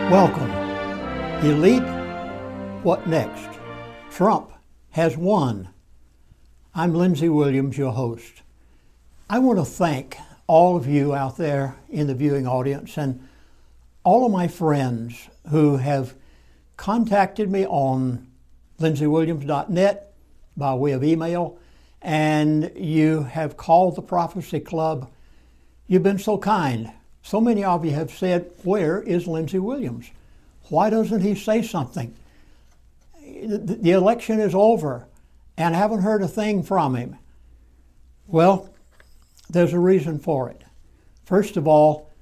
Welcome. Elite, what next? Trump has won. I'm Lindsey Williams, your host. I want to thank all of you out there in the viewing audience and all of my friends who have contacted me on lindseywilliams.net by way of email, and you have called the Prophecy Club. You've been so kind. So many of you have said, where is Lindsey Williams? Why doesn't he say something? The election is over and I haven't heard a thing from him. Well, there's a reason for it. First of all,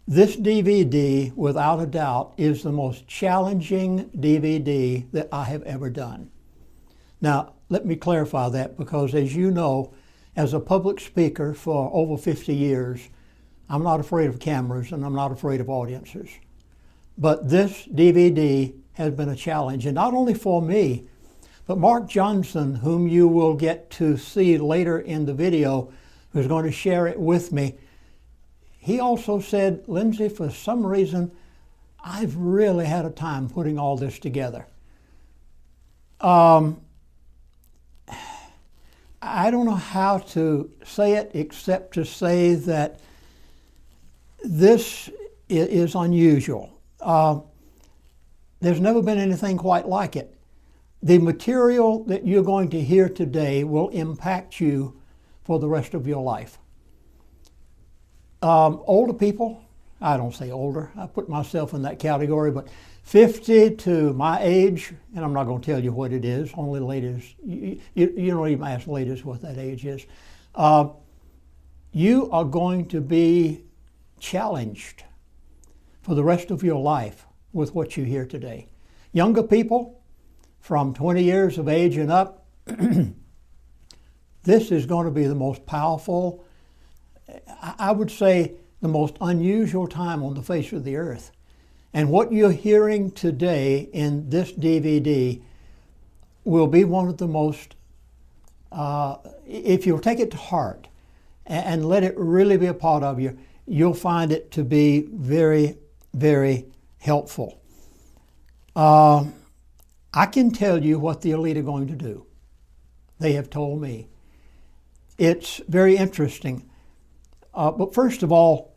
this DVD, without a doubt, is the most challenging DVD that I have ever done. Now, let me clarify that, because as you know, as a public speaker for over 50 years, I'm not afraid of cameras and I'm not afraid of audiences. But this DVD has been a challenge, and not only for me, but Mark Johnson, whom you will get to see later in the video, who's going to share it with me. He also said, Lindsey, for some reason, I've really had a time putting all this together. I don't know how to say it except to say that this is unusual. There's never been anything quite like it. The material that you're going to hear today will impact you for the rest of your life. Older people, I don't say older, I put myself in that category, but 50 to my age, and I'm not going to tell you what it is, only ladies, you don't even ask ladies what that age is. You are going to be challenged for the rest of your life with what you hear today. Younger people, from 20 years of age and up, this is going to be the most powerful, I would say the most unusual time on the face of the earth. And what you're hearing today in this DVD will be one of the most, if you'll take it to heart and let it really be a part of you, you'll find it to be very, very helpful. I can tell you what the elite are going to do. They have told me. It's very interesting. But first of all,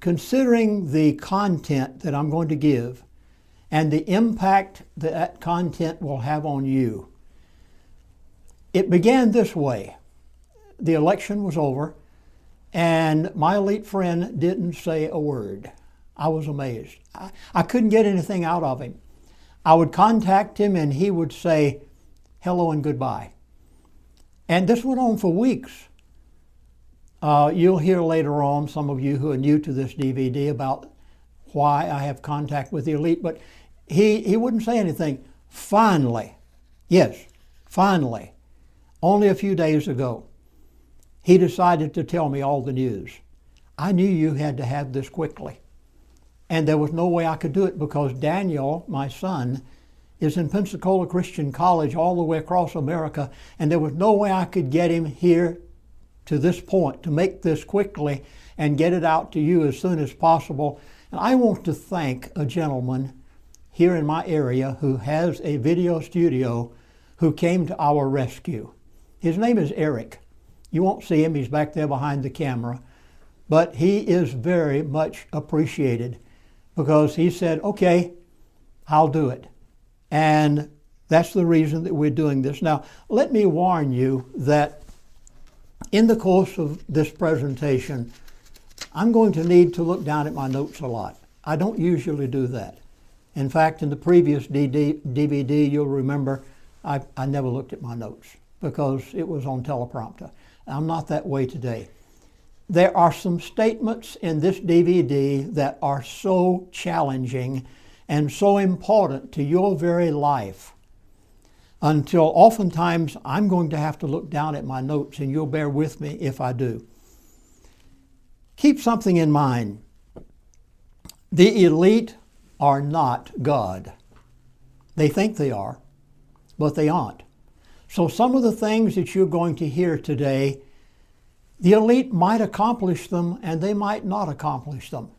considering the content that I'm going to give and the impact that that content will have on you, it began this way. The election was over, and my elite friend didn't say a word. I was amazed. I couldn't get anything out of him. I would contact him and he would say hello and goodbye. And this went on for weeks. You'll hear later on, some of you who are new to this DVD, about why I have contact with the elite, but he wouldn't say anything. Finally, only a few days ago, he decided to tell me all the news. I knew you had to have this quickly. And there was no way I could do it, because Daniel, my son, is in Pensacola Christian College all the way across America, and there was no way I could get him here to this point to make this quickly and get it out to you as soon as possible. And I want to thank a gentleman here in my area who has a video studio who came to our rescue. His name is Eric. You won't see him, he's back there behind the camera, but he is very much appreciated, because he said, okay, I'll do it. And that's the reason that we're doing this. Now, let me warn you that in the course of this presentation, I'm going to need to look down at my notes a lot. I don't usually do that. In fact, in the previous DVD, you'll remember, I never looked at my notes because it was on teleprompter. I'm not that way today. There are some statements in this DVD that are so challenging and so important to your very life, until oftentimes I'm going to have to look down at my notes, and you'll bear with me if I do. Keep something in mind. The elite are not God. They think they are, but they aren't. So some of the things that you're going to hear today, the elite might accomplish them and they might not accomplish them.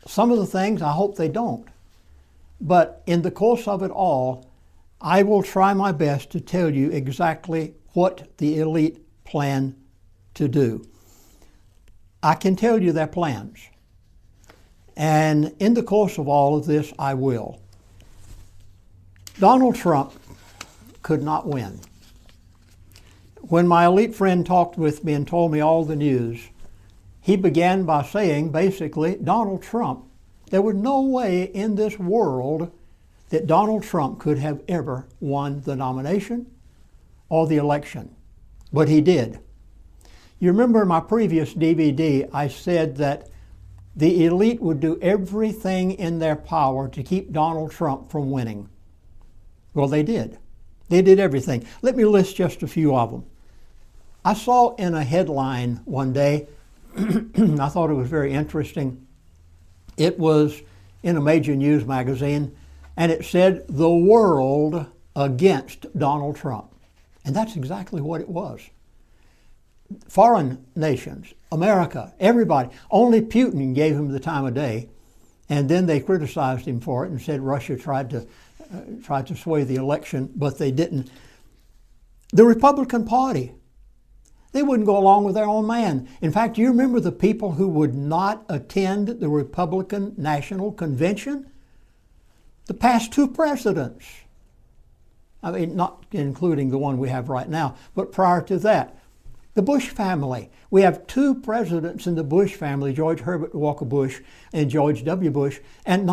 Some of the things I hope they don't. But in the course of it all, I will try my best to tell you exactly what the elite plan to do. I can tell you their plans. And in the course of all of this, I will. Donald Trump could not win. When my elite friend talked with me and told me all the news, he began by saying, basically, Donald Trump, there was no way in this world that Donald Trump could have ever won the nomination or the election. But he did. You remember in my previous DVD, I said that the elite would do everything in their power to keep Donald Trump from winning. Well, they did. They did everything. Let me list just a few of them. I saw in a headline one day, I thought it was very interesting. It was in a major news magazine, and it said, "The world against Donald Trump." And that's exactly what it was. Foreign nations, America, everybody. Only Putin gave him the time of day, and then they criticized him for it and said Russia tried to sway the election, but they didn't. The Republican Party, they wouldn't go along with their own man. In fact, you remember the people who would not attend the Republican National Convention? The past two presidents. I mean, not including the one we have right now, but prior to that. The Bush family. We have two presidents in the Bush family, George Herbert Walker Bush and George W. Bush, and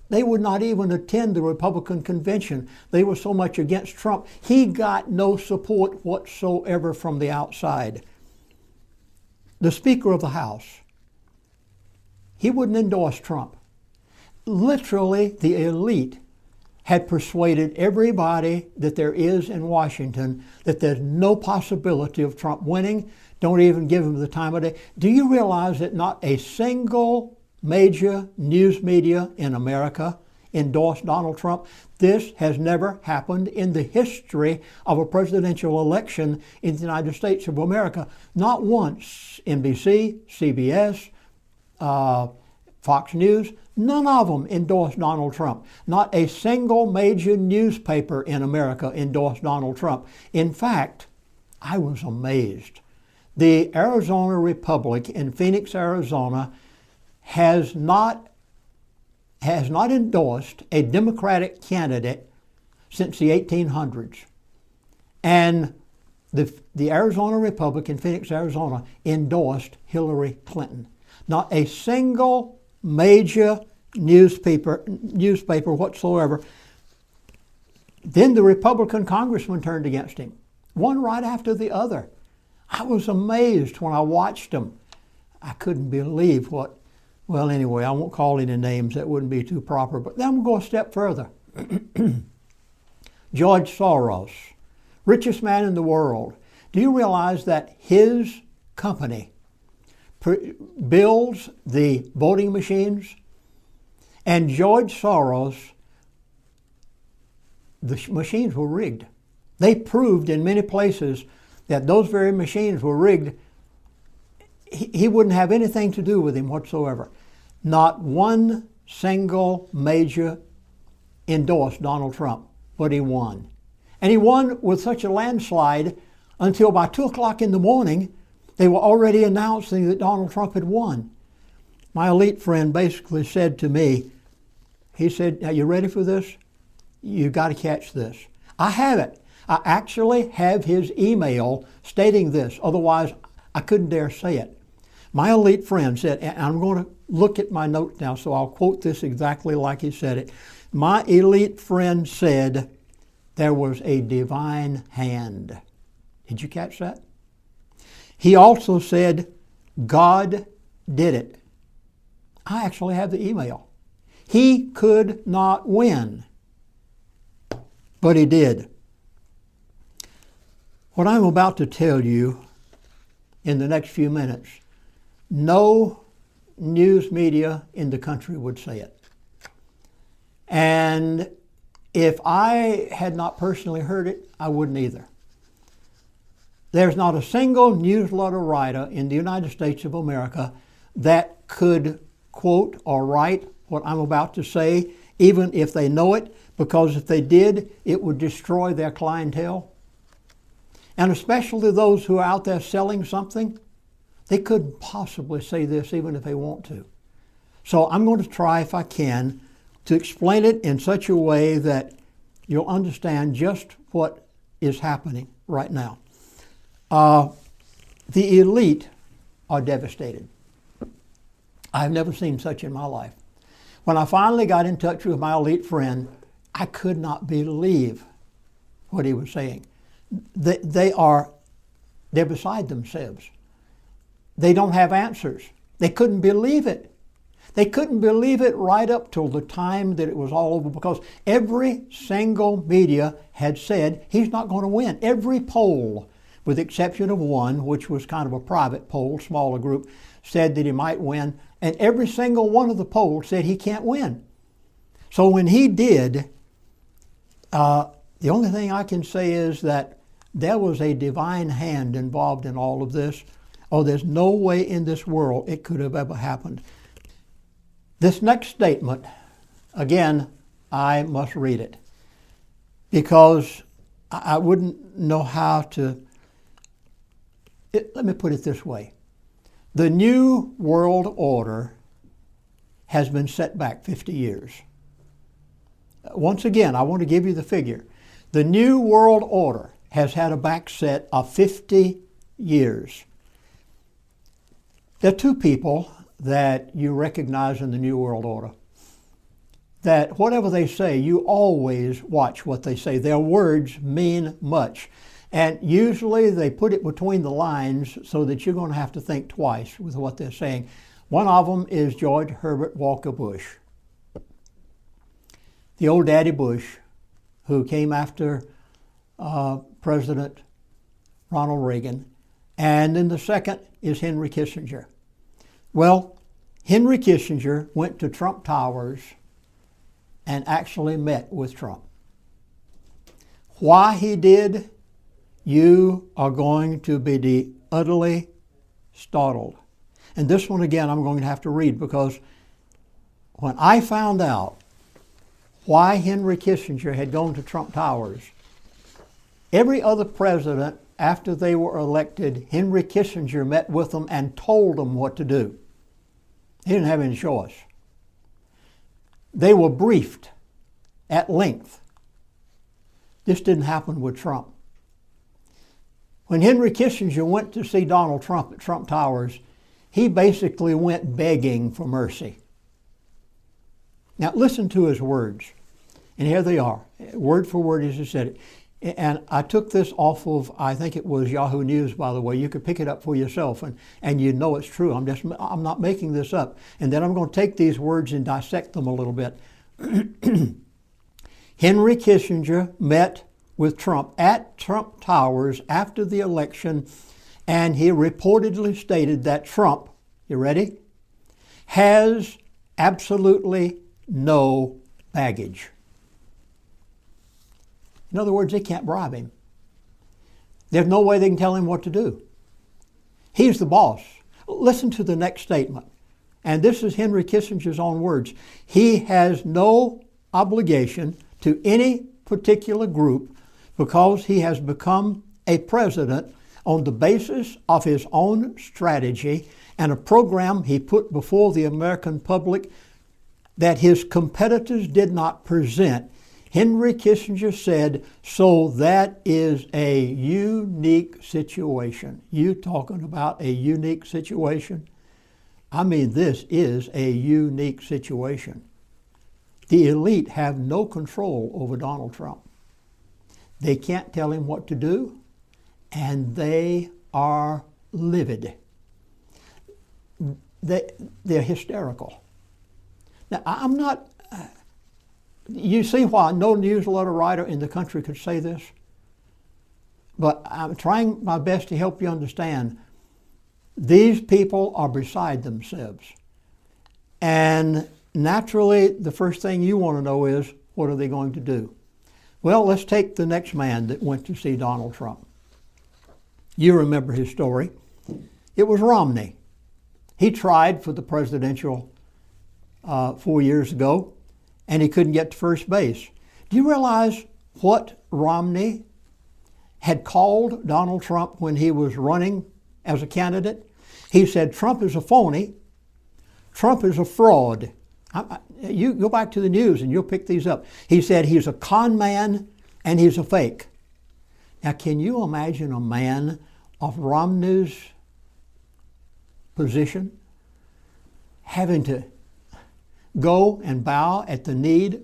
they would not even attend the Republican convention. They were so much against Trump. He got no support whatsoever from the outside. The Speaker of the House, he wouldn't endorse Trump. Literally, the elite had persuaded everybody that there is in Washington that there's no possibility of Trump winning. Don't even give him the time of day. Do you realize that not a single major news media in America endorsed Donald Trump? This has never happened in the history of a presidential election in the United States of America. Not once. NBC, CBS, Fox News, none of them endorsed Donald Trump. Not a single major newspaper in America endorsed Donald Trump. In fact, I was amazed. The Arizona Republic in Phoenix, Arizona has not endorsed a Democratic candidate since the 1800s. And the Arizona Republic in Phoenix, Arizona endorsed Hillary Clinton. Not a single major newspaper whatsoever. Then the Republican congressman turned against him, one right after the other. I was amazed when I watched them. I couldn't believe well, anyway, I won't call any names, that wouldn't be too proper, but then we'll go a step further. George Soros, richest man in the world. Do you realize that his company builds the voting machines? And George Soros, the machines were rigged. They proved in many places that those very machines were rigged. He wouldn't have anything to do with him whatsoever. Not one single major endorsed Donald Trump, but he won. And he won with such a landslide until by 2 o'clock in the morning, they were already announcing that Donald Trump had won. My elite friend basically said to me, he said, "Are you ready for this? You got to catch this." I have it. I actually have his email stating this. Otherwise, I couldn't dare say it. My elite friend said, and I'm going to look at my notes now, so I'll quote this exactly like he said it. My elite friend said, there was a divine hand. Did you catch that? He also said, God did it. I actually have the email. He could not win, but he did. What I'm about to tell you in the next few minutes, no news media in the country would say it. And if I had not personally heard it, I wouldn't either. There's not a single newsletter writer in the United States of America that could quote or write what I'm about to say, even if they know it, because if they did, it would destroy their clientele. And especially those who are out there selling something, they couldn't possibly say this even if they want to. So I'm going to try, if I can, to explain it in such a way that you'll understand just what is happening right now. The elite are devastated. I've never seen such in my life. When I finally got in touch with my elite friend, I could not believe what he was saying. They're beside themselves. They don't have answers. They couldn't believe it. They couldn't believe it right up till the time that it was all over, because every single media had said he's not going to win. Every poll, with the exception of one, which was kind of a private poll, smaller group, said that he might win. And every single one of the polls said he can't win. So when he did, the only thing I can say is that there was a divine hand involved in all of this. Oh, there's no way in this world it could have ever happened. This next statement, again, I must read it because I wouldn't know how to. Let me put it this way. The New World Order has been set back 50 years. Once again, I want to give you the figure. The New World Order has had a back set of 50 years. There are two people that you recognize in the New World Order, that whatever they say, you always watch what they say. Their words mean much. And usually they put it between the lines so that you're going to have to think twice with what they're saying. One of them is George Herbert Walker Bush, the old Daddy Bush, who came after President Ronald Reagan. And then the second is Henry Kissinger. Well, Henry Kissinger went to Trump Towers and actually met with Trump. Why he did, you are going to be utterly startled. And this one, again, I'm going to have to read, because when I found out why Henry Kissinger had gone to Trump Towers, every other president, after they were elected, Henry Kissinger met with them and told them what to do. He didn't have any choice. They were briefed at length. This didn't happen with Trump. When Henry Kissinger went to see Donald Trump at Trump Towers, he basically went begging for mercy. Now listen to his words. And here they are, word for word as he said it. And I took this off of, I think it was Yahoo News, by the way. You could pick it up for yourself, and you know it's true. I'm not making this up. And then I'm going to take these words and dissect them a little bit. Henry Kissinger met with Trump at Trump Towers after the election, and he reportedly stated that Trump, you ready, has absolutely no baggage. In other words, they can't bribe him. There's no way they can tell him what to do. He's the boss. Listen to the next statement. And this is Henry Kissinger's own words. He has no obligation to any particular group because he has become a president on the basis of his own strategy and a program he put before the American public that his competitors did not present. Henry Kissinger said, so that is a unique situation. You talking about a unique situation? I mean, this is a unique situation. The elite have no control over Donald Trump. They can't tell him what to do, and they are livid. They're hysterical. Now, I'm not... You see why no newsletter writer in the country could say this? But I'm trying my best to help you understand. These people are beside themselves. And naturally, the first thing you want to know is, what are they going to do? Well, let's take the next man that went to see Donald Trump. You remember his story. It was Romney. He tried for the presidential 4 years ago, and he couldn't get to first base. Do you realize what Romney had called Donald Trump when he was running as a candidate? He said, Trump is a phony. Trump is a fraud. You go back to the news and you'll pick these up. He said he's a con man and he's a fake. Now, can you imagine a man of Romney's position having to go and bow at the need,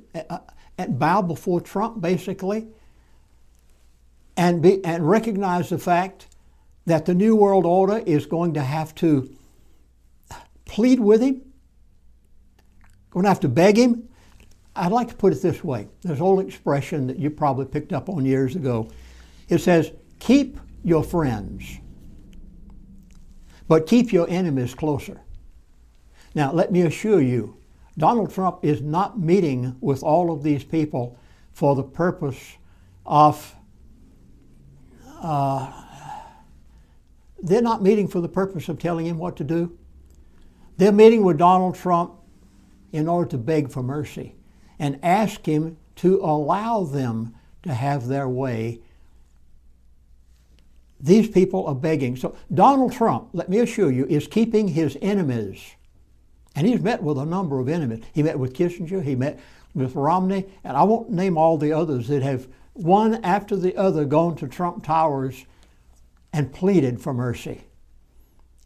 and bow before Trump, basically, and recognize the fact that the New World Order is going to have to plead with him, going to have to beg him? I'd like to put it this way. There's an old expression that you probably picked up on years ago. It says, keep your friends, but keep your enemies closer. Now, let me assure you, Donald Trump is not meeting with all of these people for the purpose of, they're not meeting for the purpose of telling him what to do. They're meeting with Donald Trump in order to beg for mercy and ask him to allow them to have their way. These people are begging. So Donald Trump, let me assure you, is keeping his enemies. And he's met with a number of enemies. He met with Kissinger, he met with Romney, and I won't name all the others that have one after the other gone to Trump Towers and pleaded for mercy.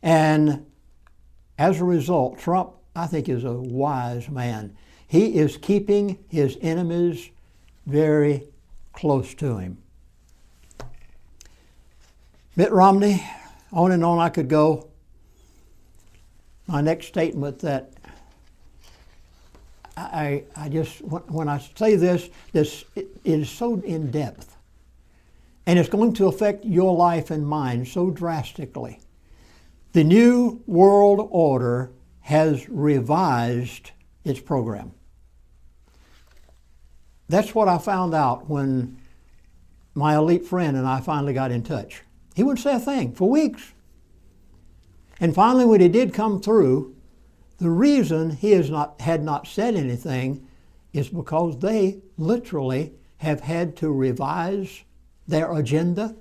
And as a result, Trump, I think, is a wise man. He is keeping his enemies very close to him. Mitt Romney, on and on I could go. My next statement that I just, when I say this it is so in depth. And it's going to affect your life and mine so drastically. The New World Order has revised its program. That's what I found out when my elite friend and I finally got in touch. He wouldn't say a thing for weeks. And finally, when he did come through, the reason he had not said anything is because they literally have had to revise their agenda.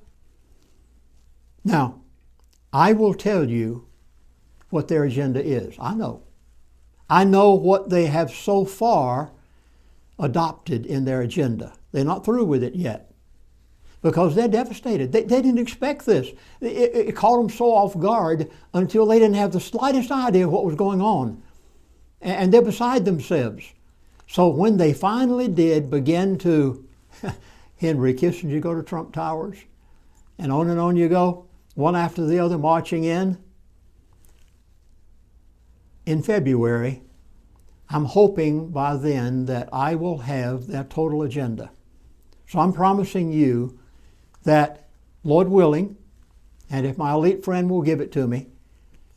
Now, I will tell you what their agenda is. I know. I know what they have so far adopted in their agenda. They're not through with it yet because they're devastated. They didn't expect this. It caught them so off guard until they didn't have the slightest idea what was going on. And they're beside themselves. So when they finally did begin to, Henry Kissinger go to Trump Towers, and on you go, one after the other marching in February, I'm hoping by then that I will have their total agenda. So I'm promising you that, Lord willing, and if my elite friend will give it to me,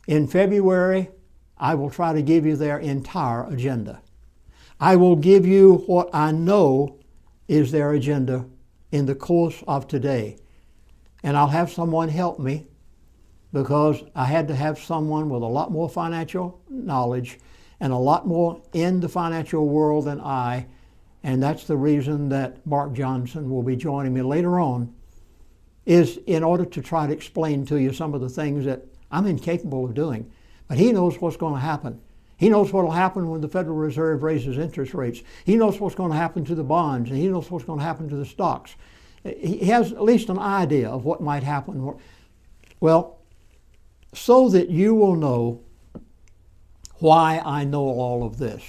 in February, I will try to give you their entire agenda. I will give you what I know is their agenda in the course of today. And I'll have someone help me because I had to have someone with a lot more financial knowledge and a lot more in the financial world than I. And that's the reason that Mark Johnson will be joining me later on, is in order to try to explain to you some of the things that I'm incapable of doing. But he knows what's going to happen. He knows what will happen when the Federal Reserve raises interest rates. He knows what's going to happen to the bonds, and he knows what's going to happen to the stocks. He has at least an idea of what might happen. Well, so that you will know why I know all of this,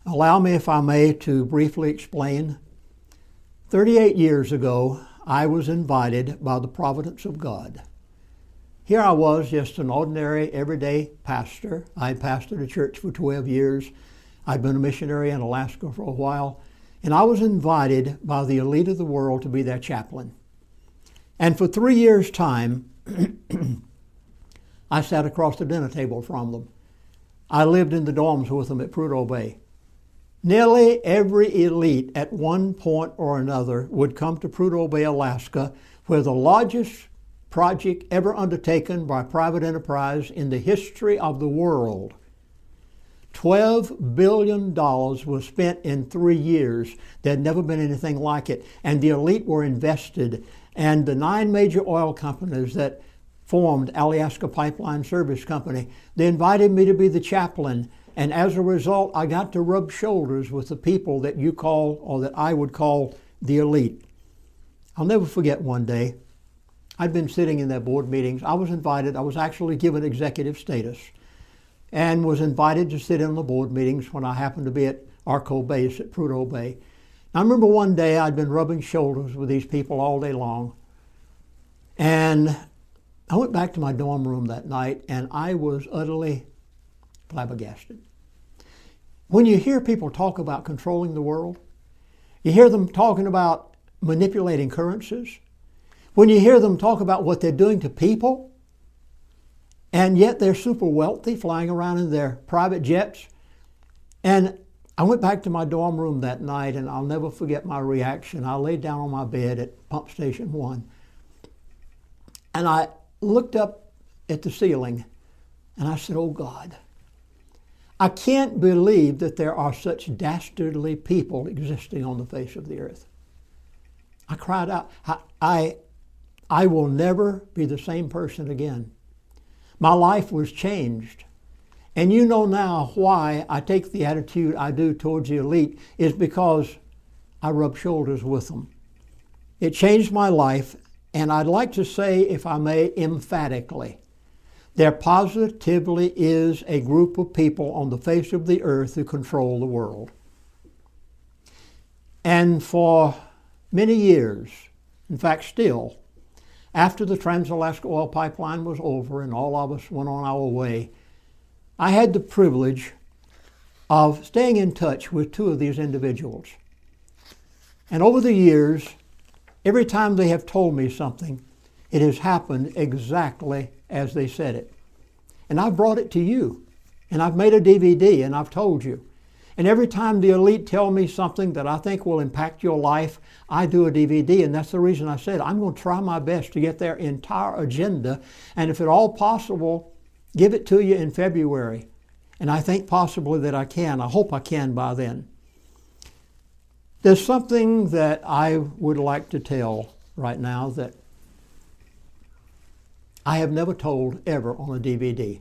allow me, if I may, to briefly explain. 38 years ago, I was invited by the providence of God. Here I was, just an ordinary, everyday pastor. I had pastored a church for 12 years. I'd been a missionary in Alaska for a while. And I was invited by the elite of the world to be their chaplain. And for 3 years' time, I sat across the dinner table from them. I lived in the dorms with them at Prudhoe Bay. Nearly every elite at one point or another would come to Prudhoe Bay, Alaska, where the largest project ever undertaken by private enterprise in the history of the world $12 billion was spent in 3 years. There had never been anything like it. And the elite were invested. And the 9 major oil companies that formed Alaska Pipeline Service Company, they invited me to be the chaplain. And as a result, I got to rub shoulders with the people that you call, or that I would call, the elite. I'll never forget one day, I'd been sitting in their board meetings. I was invited, I was actually given executive status, and was invited to sit in the board meetings when I happened to be at Arco Base at Prudhoe Bay. I remember one day I'd been rubbing shoulders with these people all day long, and I went back to my dorm room that night and I was utterly flabbergasted. When you hear people talk about controlling the world, you hear them talking about manipulating currencies, when you hear them talk about what they're doing to people, and yet they're super wealthy, flying around in their private jets. And I went back to my dorm room that night, and I'll never forget my reaction. I laid down on my bed at Pump Station 1, and I looked up at the ceiling, and I said, "Oh God, I can't believe that there are such dastardly people existing on the face of the earth." I cried out, I will never be the same person again. My life was changed. And you know now why I take the attitude I do towards the elite is because I rub shoulders with them. It changed my life, and I'd like to say, if I may, emphatically, there positively is a group of people on the face of the earth who control the world. And for many years, in fact still, after the Trans-Alaska Oil Pipeline was over and all of us went on our way, I had the privilege of staying in touch with 2 of these individuals. And over the years, every time they have told me something, it has happened exactly as they said it. And I've brought it to you, and I've made a DVD, and I've told you. And every time the elite tell me something that I think will impact your life, I do a DVD, and that's the reason I said I'm going to try my best to get their entire agenda, and if at all possible, give it to you in February. And I think possibly that I can. I hope I can by then. There's something that I would like to tell right now that I have never told ever on a DVD.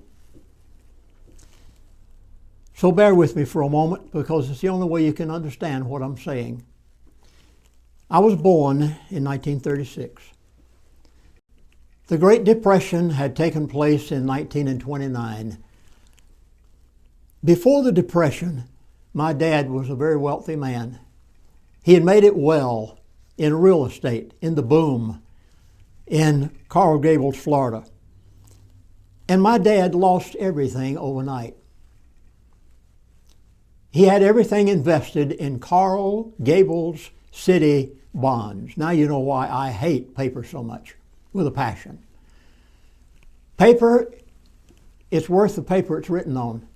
So bear with me for a moment, because it's the only way you can understand what I'm saying. I was born in 1936. The Great Depression had taken place in 1929. Before the Depression, my dad was a very wealthy man. He had made it well in real estate, in the boom, in Coral Gables, Florida. And my dad lost everything overnight. He had everything invested in Coral Gables City bonds. Now you know why I hate paper so much, with a passion. Paper, it's worth the paper it's written on.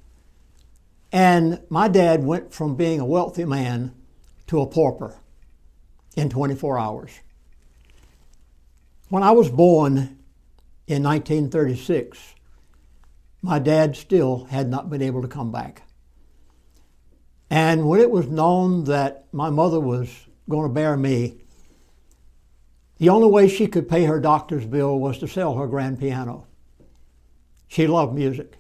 And my dad went from being a wealthy man to a pauper in 24 hours. When I was born in 1936, my dad still had not been able to come back. And when it was known that my mother was going to bear me, the only way she could pay her doctor's bill was to sell her grand piano. She loved music.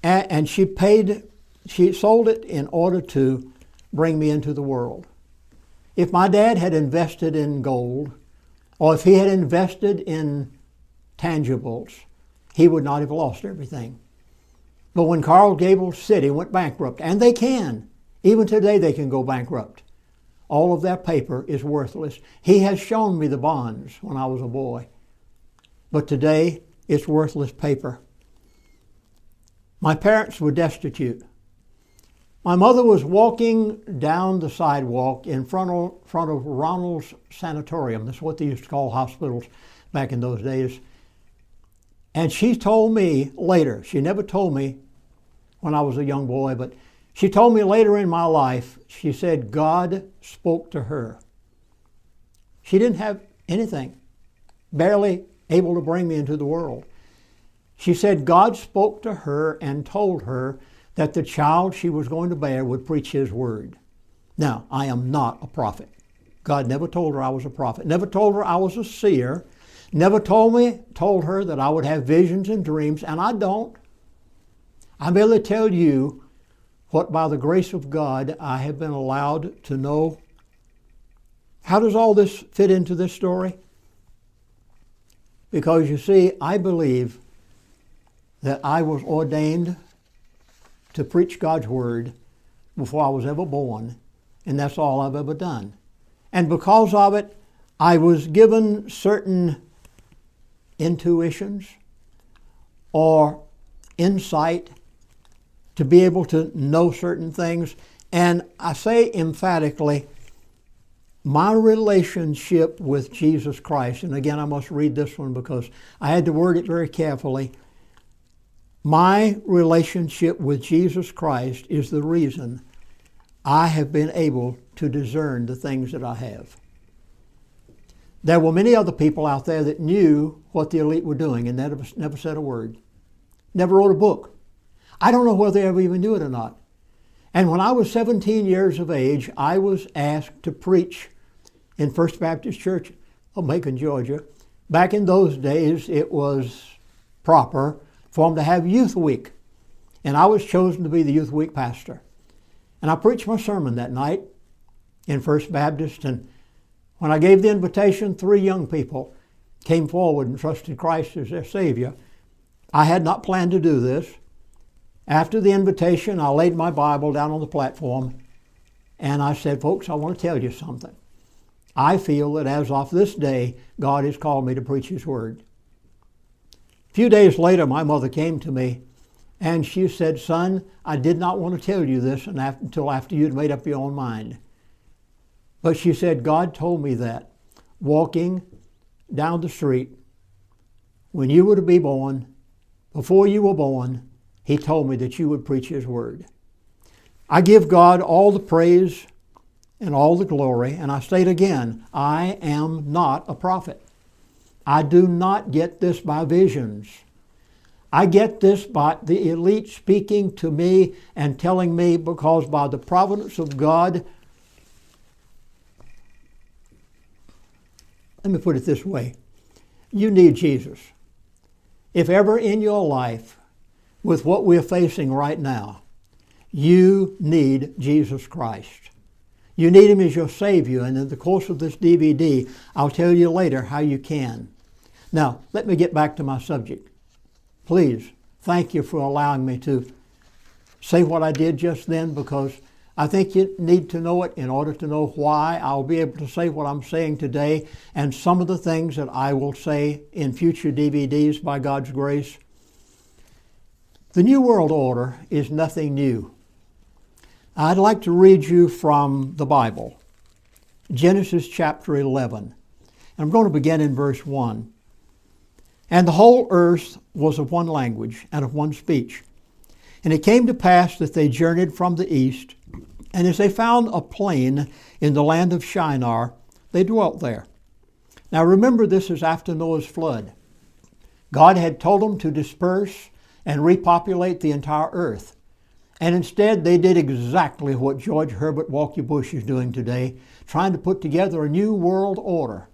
And she sold it in order to bring me into the world. If my dad had invested in gold, or if he had invested in tangibles, he would not have lost everything. But when Coral Gables City went bankrupt, and they can, even today they can go bankrupt, all of that paper is worthless. He has shown me the bonds when I was a boy, but today it's worthless paper. My parents were destitute. My mother was walking down the sidewalk in front of Ronald's Sanatorium. That's what they used to call hospitals back in those days. And she told me later, she never told me when I was a young boy, but she told me later in my life, she said God spoke to her. She didn't have anything, barely able to bring me into the world. She said God spoke to her and told her that the child she was going to bear would preach His word. Now, I am not a prophet. God never told her I was a prophet, never told her I was a seer, never told her that I would have visions and dreams, and I don't. I merely tell you what by the grace of God I have been allowed to know. How does all this fit into this story? Because you see, I believe that I was ordained to preach God's word before I was ever born, and that's all I've ever done. And because of it, I was given certain intuitions or insight to be able to know certain things. And I say emphatically, my relationship with Jesus Christ, and again I must read this one because I had to word it very carefully. My relationship with Jesus Christ is the reason I have been able to discern the things that I have. There were many other people out there that knew what the elite were doing and never said a word, never wrote a book. I don't know whether they ever even knew it or not. And when I was 17 years of age, I was asked to preach in First Baptist Church of Macon, Georgia. Back in those days, it was proper for them to have Youth Week. And I was chosen to be the Youth Week pastor. And I preached my sermon that night in First Baptist. And when I gave the invitation, 3 young people came forward and trusted Christ as their Savior. I had not planned to do this. After the invitation, I laid my Bible down on the platform and I said, folks, I want to tell you something. I feel that as of this day, God has called me to preach His word. A few days later, my mother came to me and she said, son, I did not want to tell you this until after you'd made up your own mind. But she said, God told me that walking down the street, when you were to be born, before you were born, He told me that you would preach His word. I give God all the praise and all the glory, and I state again, I am not a prophet. I do not get this by visions. I get this by the elite speaking to me and telling me, because by the providence of God, let me put it this way, you need Jesus. If ever in your life, with what we're facing right now, you need Jesus Christ. You need Him as your Savior, and in the course of this DVD, I'll tell you later how you can. Now, let me get back to my subject. Please, thank you for allowing me to say what I did just then, because I think you need to know it in order to know why I'll be able to say what I'm saying today, and some of the things that I will say in future DVDs by God's grace. The New World Order is nothing new. I'd like to read you from the Bible, Genesis chapter 11. I'm going to begin in verse 1. And the whole earth was of one language and of one speech. And it came to pass that they journeyed from the east, and as they found a plain in the land of Shinar, they dwelt there. Now remember, this is after Noah's flood. God had told them to disperse and repopulate the entire earth. And instead, they did exactly what George Herbert Walker Bush is doing today, trying to put together a new world order.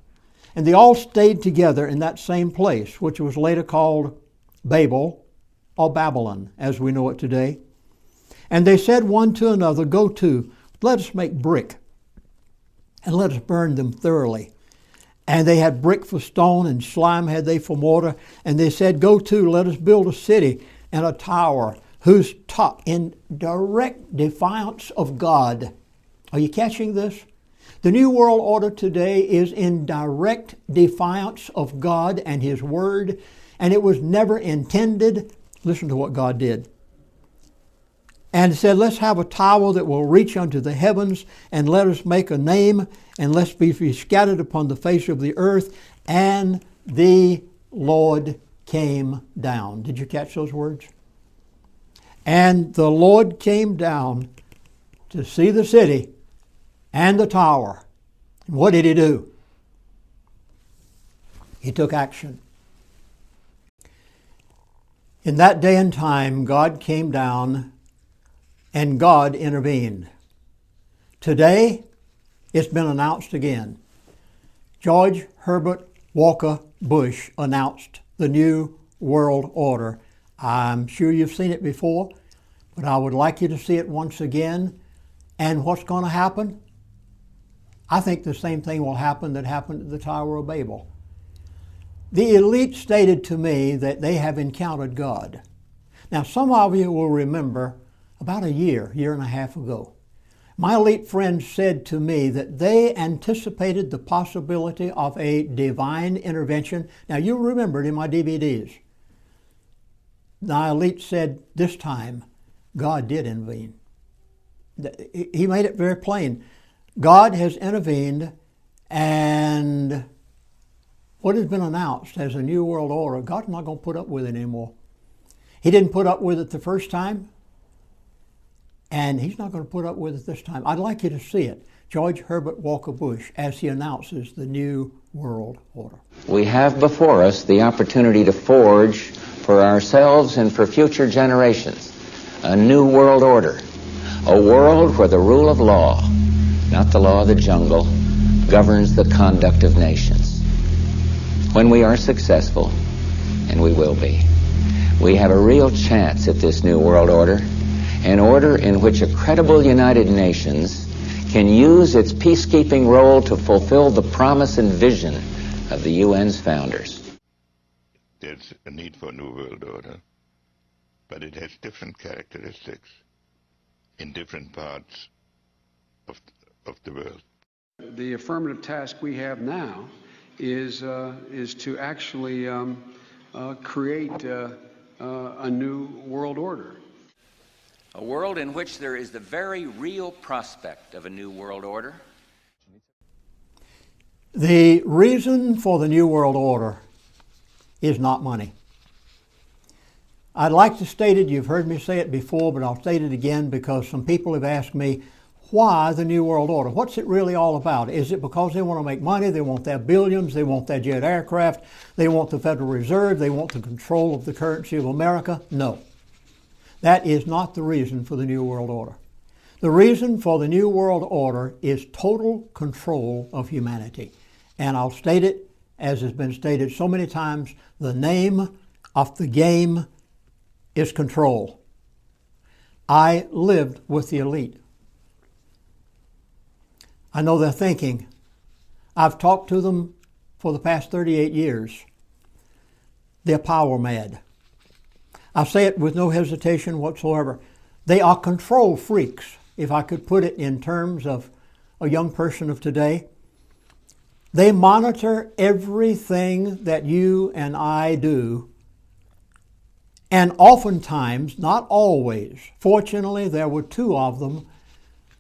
And they all stayed together in that same place, which was later called Babel, or Babylon, as we know it today. And they said one to another, go to, let us make brick, and let us burn them thoroughly. And they had brick for stone, and slime had they for mortar. And they said, go to, let us build a city and a tower, whose top, in direct defiance of God. Are you catching this? The New World Order today is in direct defiance of God and His Word, and it was never intended. Listen to what God did. And said, let's have a tower that will reach unto the heavens, and let us make a name, and let's be scattered upon the face of the earth. And the Lord came down. Did you catch those words? And the Lord came down to see the city and the tower. And what did He do? He took action. In that day and time, God came down and God intervened. Today, it's been announced again. George Herbert Walker Bush announced the New World Order. I'm sure you've seen it before, but I would like you to see it once again. And what's going to happen? I think the same thing will happen that happened at the Tower of Babel. The elite stated to me that they have encountered God. Now, some of you will remember about a year and a half ago, my elite friends said to me that they anticipated the possibility of a divine intervention. Now, you'll remember it in my DVDs. My elite said this time, God did intervene. He made it very plain. God has intervened, and what has been announced as a new world order, God's not going to put up with it anymore. He didn't put up with it the first time, and he's not going to put up with it this time. I'd like you to see it. George Herbert Walker Bush, as he announces the new world order. We have before us the opportunity to forge for ourselves and for future generations a new world order, a world where the rule of law, not the law of the jungle, governs the conduct of nations. When we are successful, and we will be, we have a real chance at this new world order, an order in which a credible United Nations can use its peacekeeping role to fulfill the promise and vision of the UN's founders. There's a need for a new world order, but it has different characteristics in different parts of the world. The affirmative task we have now is to actually create a new world order. A world in which there is the very real prospect of a new world order. The reason for the new world order is not money. I'd like to state it, you've heard me say it before, but I'll state it again because some people have asked me, why the New World Order? What's it really all about? Is it because they want to make money, they want their billions, they want their jet aircraft, they want the Federal Reserve, they want the control of the currency of America? No. That is not the reason for the New World Order. The reason for the New World Order is total control of humanity. And I'll state it, as has been stated so many times, the name of the game is control. I lived with the elite. I know they're thinking. I've talked to them for the past 38 years. They're power mad. I say it with no hesitation whatsoever. They are control freaks, if I could put it in terms of a young person of today. They monitor everything that you and I do. And oftentimes, not always, fortunately there were two of them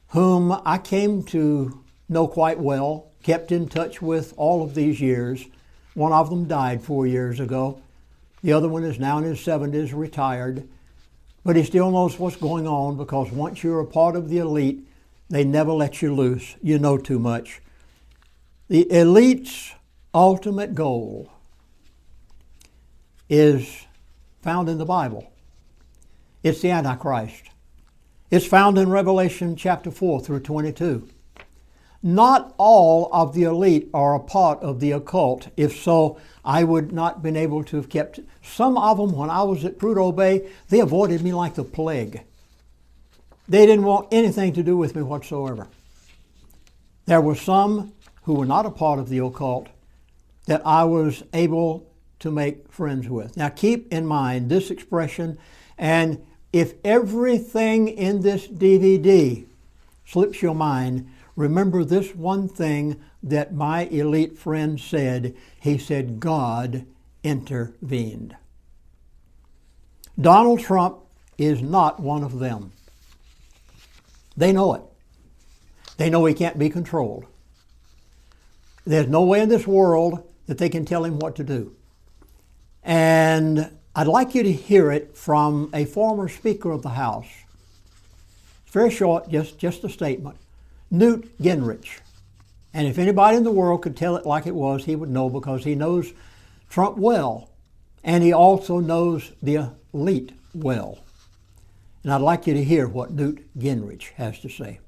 whom I came to know quite well, kept in touch with all of these years. One of them died 4 years ago. The other one is now in his 70s, retired. But he still knows what's going on because once you're a part of the elite, they never let you loose. You know too much. The elite's ultimate goal is found in the Bible. It's the Antichrist. It's found in Revelation chapter 4 through 22. Not all of the elite are a part of the occult. If so, I would not have been able to have kept. Some of them, when I was at Prudhoe Bay, they avoided me like the plague. They didn't want anything to do with me whatsoever. There were some who were not a part of the occult that I was able to make friends with. Now keep in mind this expression, and if everything in this DVD slips your mind, remember this one thing that my elite friend said. He said, God intervened. Donald Trump is not one of them. They know it. They know he can't be controlled. There's no way in this world that they can tell him what to do. And I'd like you to hear it from a former Speaker of the House. It's very short, just a statement. Newt Gingrich. And if anybody in the world could tell it like it was, he would know because he knows Trump well. And he also knows the elite well. And I'd like you to hear what Newt Gingrich has to say.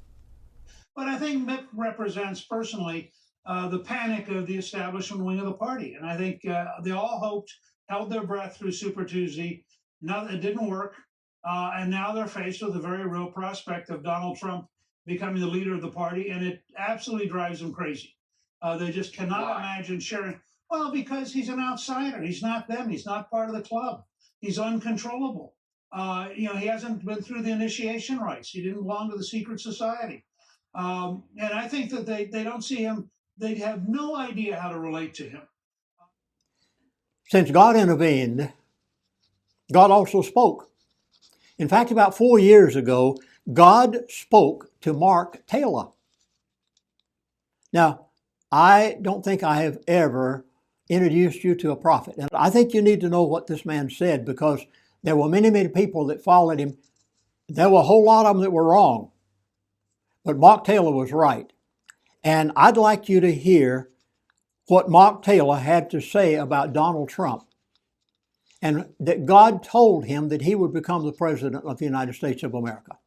But I think Mitt represents personally the panic of the establishment wing of the party. And I think they all hoped, held their breath through Super Tuesday. Now it didn't work. And now they're faced with a very real prospect of Donald Trump becoming the leader of the party. And it absolutely drives them crazy. They just cannot imagine sharing. Well, because he's an outsider. He's not them. He's not part of the club. He's uncontrollable. He hasn't been through the initiation rites. He didn't belong to the secret society. And I think that they don't see him. They have no idea how to relate to him. Since God intervened, God also spoke. In fact, about 4 years ago, God spoke to Mark Taylor. Now, I don't think I have ever introduced you to a prophet. And I think you need to know what this man said, because there were many, many people that followed him. There were a whole lot of them that were wrong. But Mark Taylor was right. And I'd like you to hear what Mark Taylor had to say about Donald Trump, and that God told him that he would become the president of the United States of America.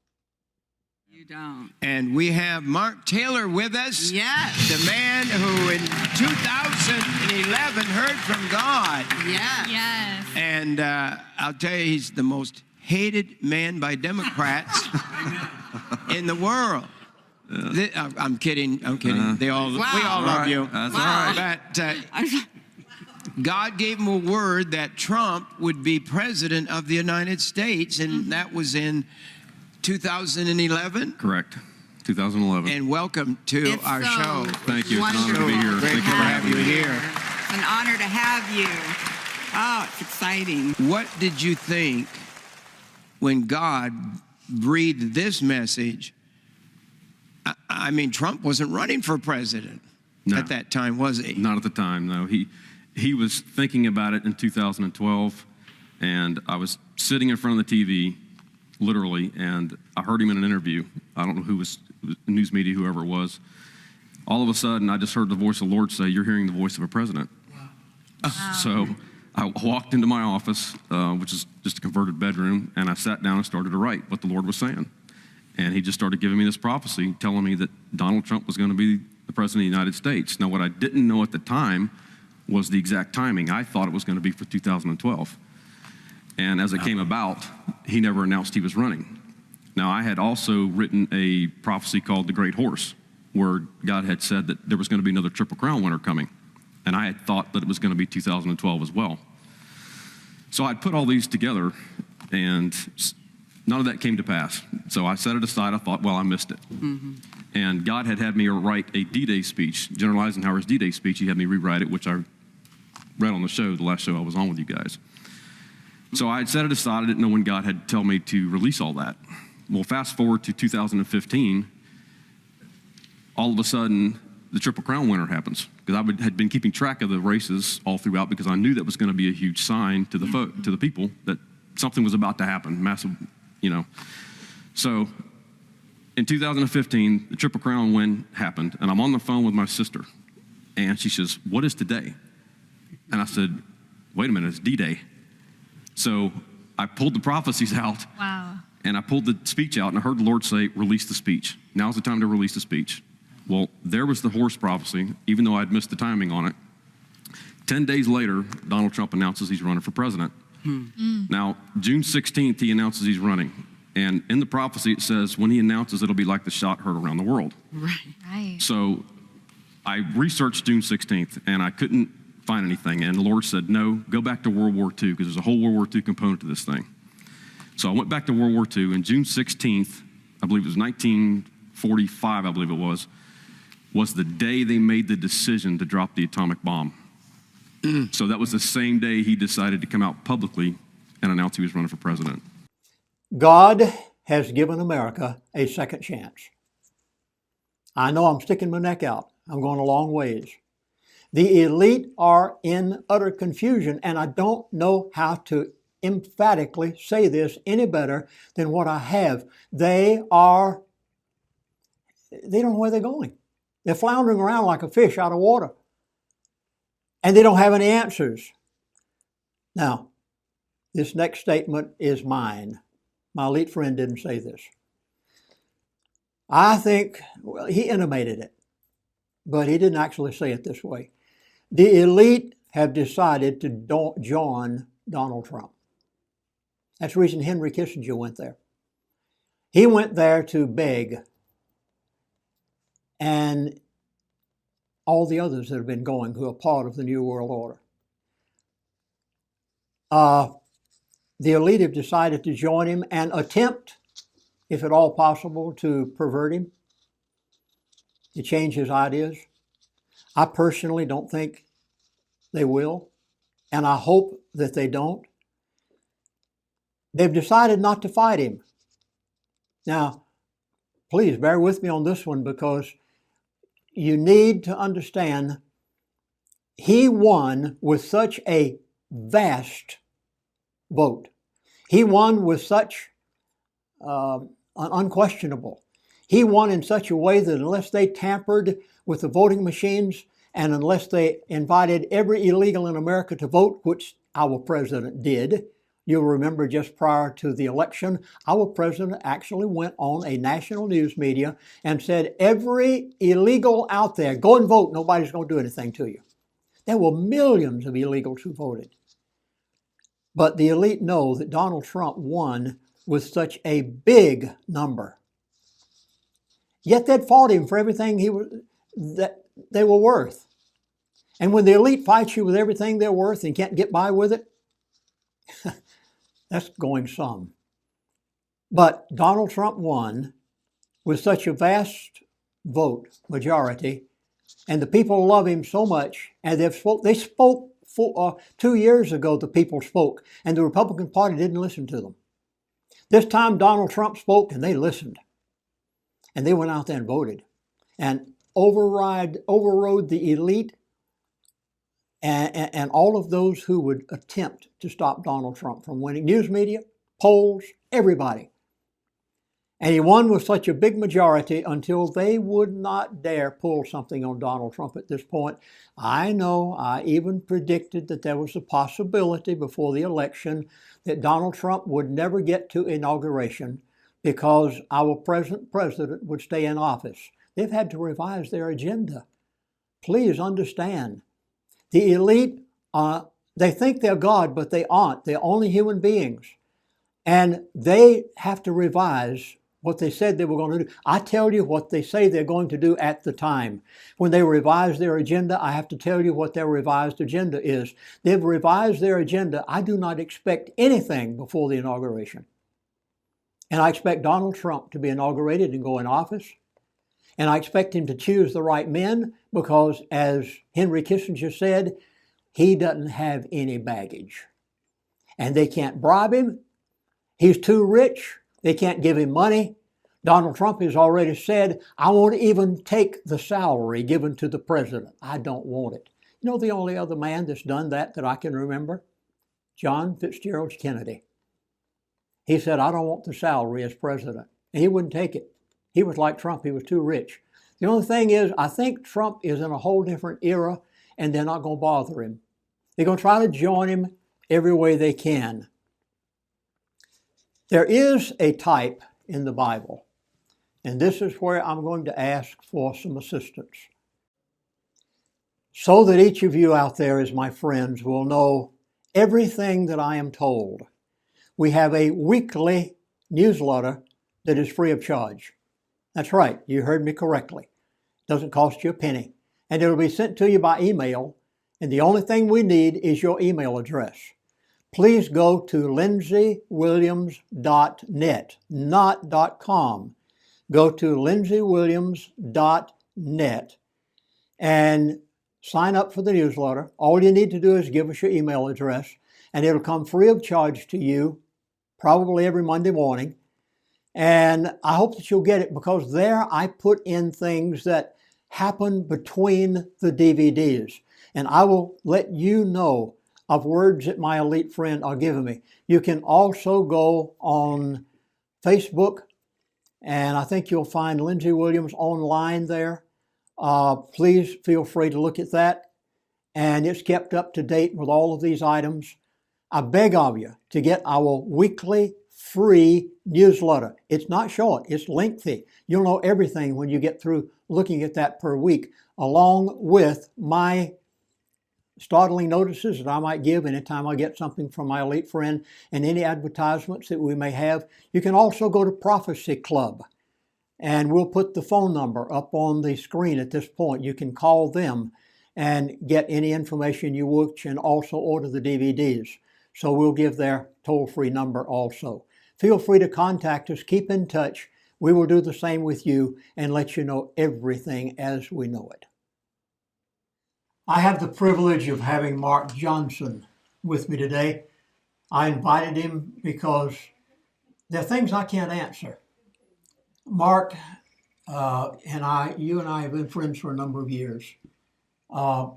You don't. And we have Mark Taylor with us. Yes. The man who in 2011 heard from God. Yes. Yes. And I'll tell you, he's the most hated man by Democrats in the world. I'm kidding. We all love you. That's all right. But God gave him a word that Trump would be president of the United States, and that was in 2011. Correct. 2011. And welcome to It's our so show. Thank you. It's an honor to be here. Great Thank to you for have having you me. here. It's an honor to have you. Oh, it's exciting. What did you think when God breathed this message? I mean, Trump wasn't running for president at that time, was he? Not at the time, no. He was thinking about it in 2012, and I was sitting in front of the TV, literally, and I heard him in an interview. I don't know who was, news media, whoever it was. All of a sudden, I just heard the voice of the Lord say, "You're hearing the voice of a president." Wow. So I walked into my office, which is just a converted bedroom, and I sat down and started to write what the Lord was saying. And he just started giving me this prophecy, telling me that Donald Trump was going to be the president of the United States. Now, what I didn't know at the time was the exact timing. I thought it was going to be for 2012. And as it came about, he never announced he was running. Now, I had also written a prophecy called The Great Horse, where God had said that there was going to be another Triple Crown winner coming. And I had thought that it was going to be 2012 as well. So I'd put all these together, and none of that came to pass. So I set it aside. I thought, well, I missed it. Mm-hmm. And God had me write a D-Day speech, General Eisenhower's D-Day speech. He had me rewrite it, which I read on the show, the last show I was on with you guys. So I had set it aside. I didn't know when God had told me to release all that. Well, fast forward to 2015, all of a sudden, the Triple Crown winner happens. Because I had been keeping track of the races all throughout, because I knew that was going to be a huge sign to the people that something was about to happen, massive, So in 2015, the Triple Crown win happened, and I'm on the phone with my sister, and she says, "What is today?" And I said, "Wait a minute, it's D-Day." So I pulled the prophecies out. Wow. And I pulled the speech out, and I heard the Lord say, "Release the speech. Now's the time to release the speech." Well, there was the horse prophecy, even though I'd missed the timing on it. 10 days later, Donald Trump announces he's running for president. Now, June 16th, he announces he's running. And in the prophecy, it says, when he announces, it'll be like the shot heard around the world. Right. So I researched June 16th, and I couldn't find anything. And the Lord said, no, go back to World War II, because there's a whole World War II component to this thing. So I went back to World War II, and June 16th, I believe it was 1945, I believe it was the day they made the decision to drop the atomic bomb. So that was the same day he decided to come out publicly and announce he was running for president. God has given America a second chance. I know I'm sticking my neck out. I'm going a long ways. The elite are in utter confusion, and I don't know how to emphatically say this any better than what I have. They don't know where they're going. They're floundering around like a fish out of water. And they don't have any answers. Now, this next statement is mine. My elite friend didn't say this. I think, well, he intimated it, but he didn't actually say it this way. The elite have decided to join Donald Trump. That's the reason Henry Kissinger went there. He went there to beg, and all the others that have been going who are part of the New World Order. The elite have decided to join him and attempt, if at all possible, to pervert him, to change his ideas. I personally don't think they will, and I hope that they don't. They've decided not to fight him. Now, please bear with me on this one, because you need to understand he won with such a vast vote. He won with such unquestionable. He won in such a way that unless they tampered with the voting machines and unless they invited every illegal in America to vote, which our president did, you'll remember just prior to the election, our president actually went on a national news media and said, every illegal out there, go and vote. Nobody's going to do anything to you. There were millions of illegals who voted. But the elite know that Donald Trump won with such a big number. Yet they'd fought him for everything that they were worth. And when the elite fights you with everything they're worth and can't get by with it, that's going some. But Donald Trump won with such a vast vote majority, and the people love him so much, and they spoke 2 years ago, the people spoke, and the Republican Party didn't listen to them. This time Donald Trump spoke, and they listened. And they went out there and voted and overrode the elite and all of those who would attempt to stop Donald Trump from winning. News media, polls, everybody. And he won with such a big majority until they would not dare pull something on Donald Trump at this point. I know, I even predicted that there was a possibility before the election that Donald Trump would never get to inauguration because our present president would stay in office. They've had to revise their agenda. Please understand, the elite, they think they're God, but they aren't. They're only human beings. And they have to revise what they said they were going to do. I tell you what they say they're going to do at the time. When they revise their agenda, I have to tell you what their revised agenda is. They've revised their agenda. I do not expect anything before the inauguration. And I expect Donald Trump to be inaugurated and go in office. And I expect him to choose the right men because, as Henry Kissinger said, he doesn't have any baggage. And they can't bribe him. He's too rich. They can't give him money. Donald Trump has already said, I won't even take the salary given to the president. I don't want it. You know the only other man that's done that I can remember? John Fitzgerald Kennedy. He said, I don't want the salary as president. And he wouldn't take it. He was like Trump. He was too rich. The only thing is, I think Trump is in a whole different era, and they're not going to bother him. They're going to try to join him every way they can. There is a type in the Bible, and this is where I'm going to ask for some assistance. So that each of you out there as my friends will know everything that I am told. We have a weekly newsletter that is free of charge. That's right, you heard me correctly. It doesn't cost you a penny. And it'll be sent to you by email, and the only thing we need is your email address. Please go to lindseywilliams.net, not .com. Go to lindseywilliams.net and sign up for the newsletter. All you need to do is give us your email address, and it'll come free of charge to you, probably every Monday morning. And I hope that you'll get it, because there I put in things that happen between the DVDs. And I will let you know of words that my elite friend are giving me. You can also go on Facebook, and I think you'll find Lindsey Williams online there. Please feel free to look at that. And it's kept up to date with all of these items. I beg of you to get our weekly free newsletter. It's not short, it's lengthy. You'll know everything when you get through looking at that per week, along with my startling notices that I might give anytime I get something from my elite friend and any advertisements that we may have. You can also go to Prophecy Club, and we'll put the phone number up on the screen at this point. You can call them and get any information you wish and also order the DVDs. So we'll give their toll-free number also. Feel free to contact us. Keep in touch. We will do the same with you and let you know everything as we know it. I have the privilege of having Mark Johnson with me today. I invited him because there are things I can't answer. Mark you and I have been friends for a number of years. I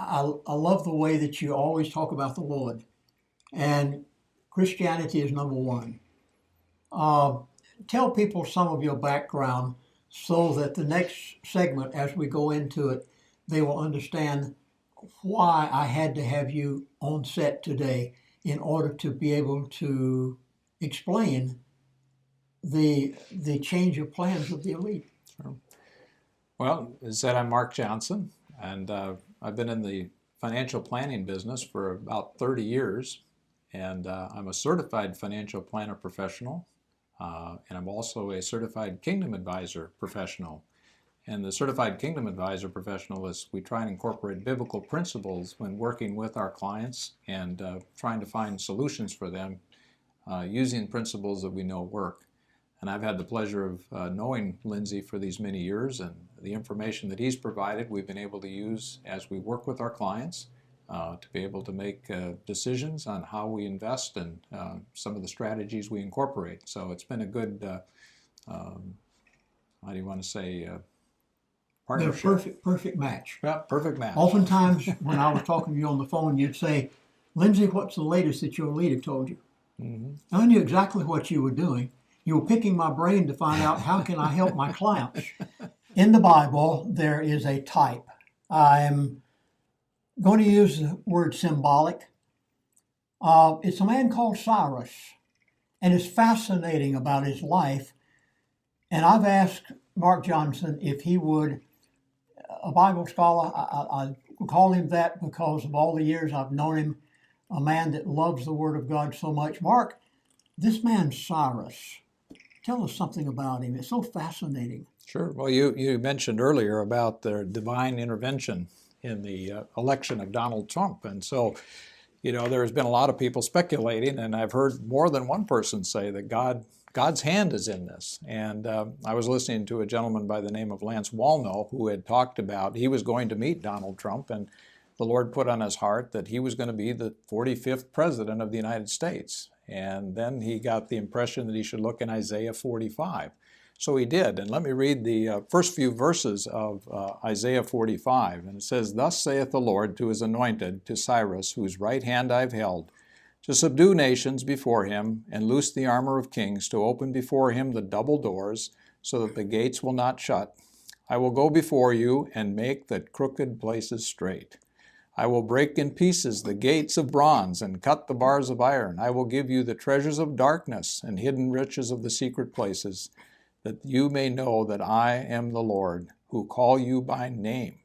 love the way that you always talk about the Lord, and Christianity is number one. Tell people some of your background so that the next segment, as we go into it, they will understand why I had to have you on set today in order to be able to explain the change of plans of the elite. Sure. Well, as I said, I'm Mark Johnson, and I've been in the financial planning business for about 30 years, and I'm a certified financial planner professional, and I'm also a certified Kingdom Advisor professional. And the Certified Kingdom Advisor professional is we try and incorporate biblical principles when working with our clients and trying to find solutions for them using principles that we know work. And I've had the pleasure of knowing Lindsey for these many years, and the information that he's provided we've been able to use as we work with our clients to be able to make decisions on how we invest and some of the strategies we incorporate. So it's been a good, how do you want to say, partnership. The perfect match. Yeah, perfect match. Oftentimes, when I was talking to you on the phone, you'd say, Lindsey, what's the latest that your leader told you? Mm-hmm. I knew exactly what you were doing. You were picking my brain to find out how can I help my clients. In the Bible, there is a type. I'm going to use the word symbolic. It's a man called Cyrus, and it's fascinating about his life. And I've asked Mark Johnson if he would, a Bible scholar, I call him that because of all the years I've known him, a man that loves the Word of God so much. Mark, this man Cyrus, tell us something about him. It's so fascinating. Sure. Well, you mentioned earlier about the divine intervention in the election of Donald Trump. And so, there's been a lot of people speculating, and I've heard more than one person say that God's hand is in this. And I was listening to a gentleman by the name of Lance Wallnau who had talked about he was going to meet Donald Trump, and the Lord put on his heart that he was going to be the 45th president of the United States. And then he got the impression that he should look in Isaiah 45. So he did. And let me read the first few verses of Isaiah 45. And it says, "Thus saith the Lord to his anointed, to Cyrus, whose right hand I've held, to subdue nations before him, and loose the armor of kings, to open before him the double doors, so that the gates will not shut. I will go before you, and make the crooked places straight. I will break in pieces the gates of bronze, and cut the bars of iron. I will give you the treasures of darkness, and hidden riches of the secret places, that you may know that I am the Lord, who call you by name."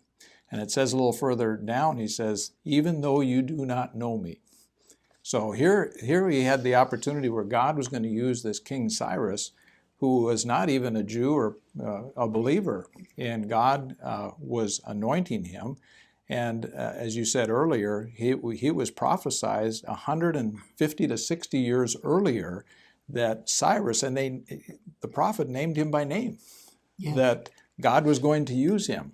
And it says a little further down, he says, "Even though you do not know me." So here he had the opportunity where God was going to use this King Cyrus, who was not even a Jew or a believer, and God was anointing him. And as you said earlier, he was prophesied 150 to 60 years earlier that Cyrus, and the prophet named him by name, that God was going to use him.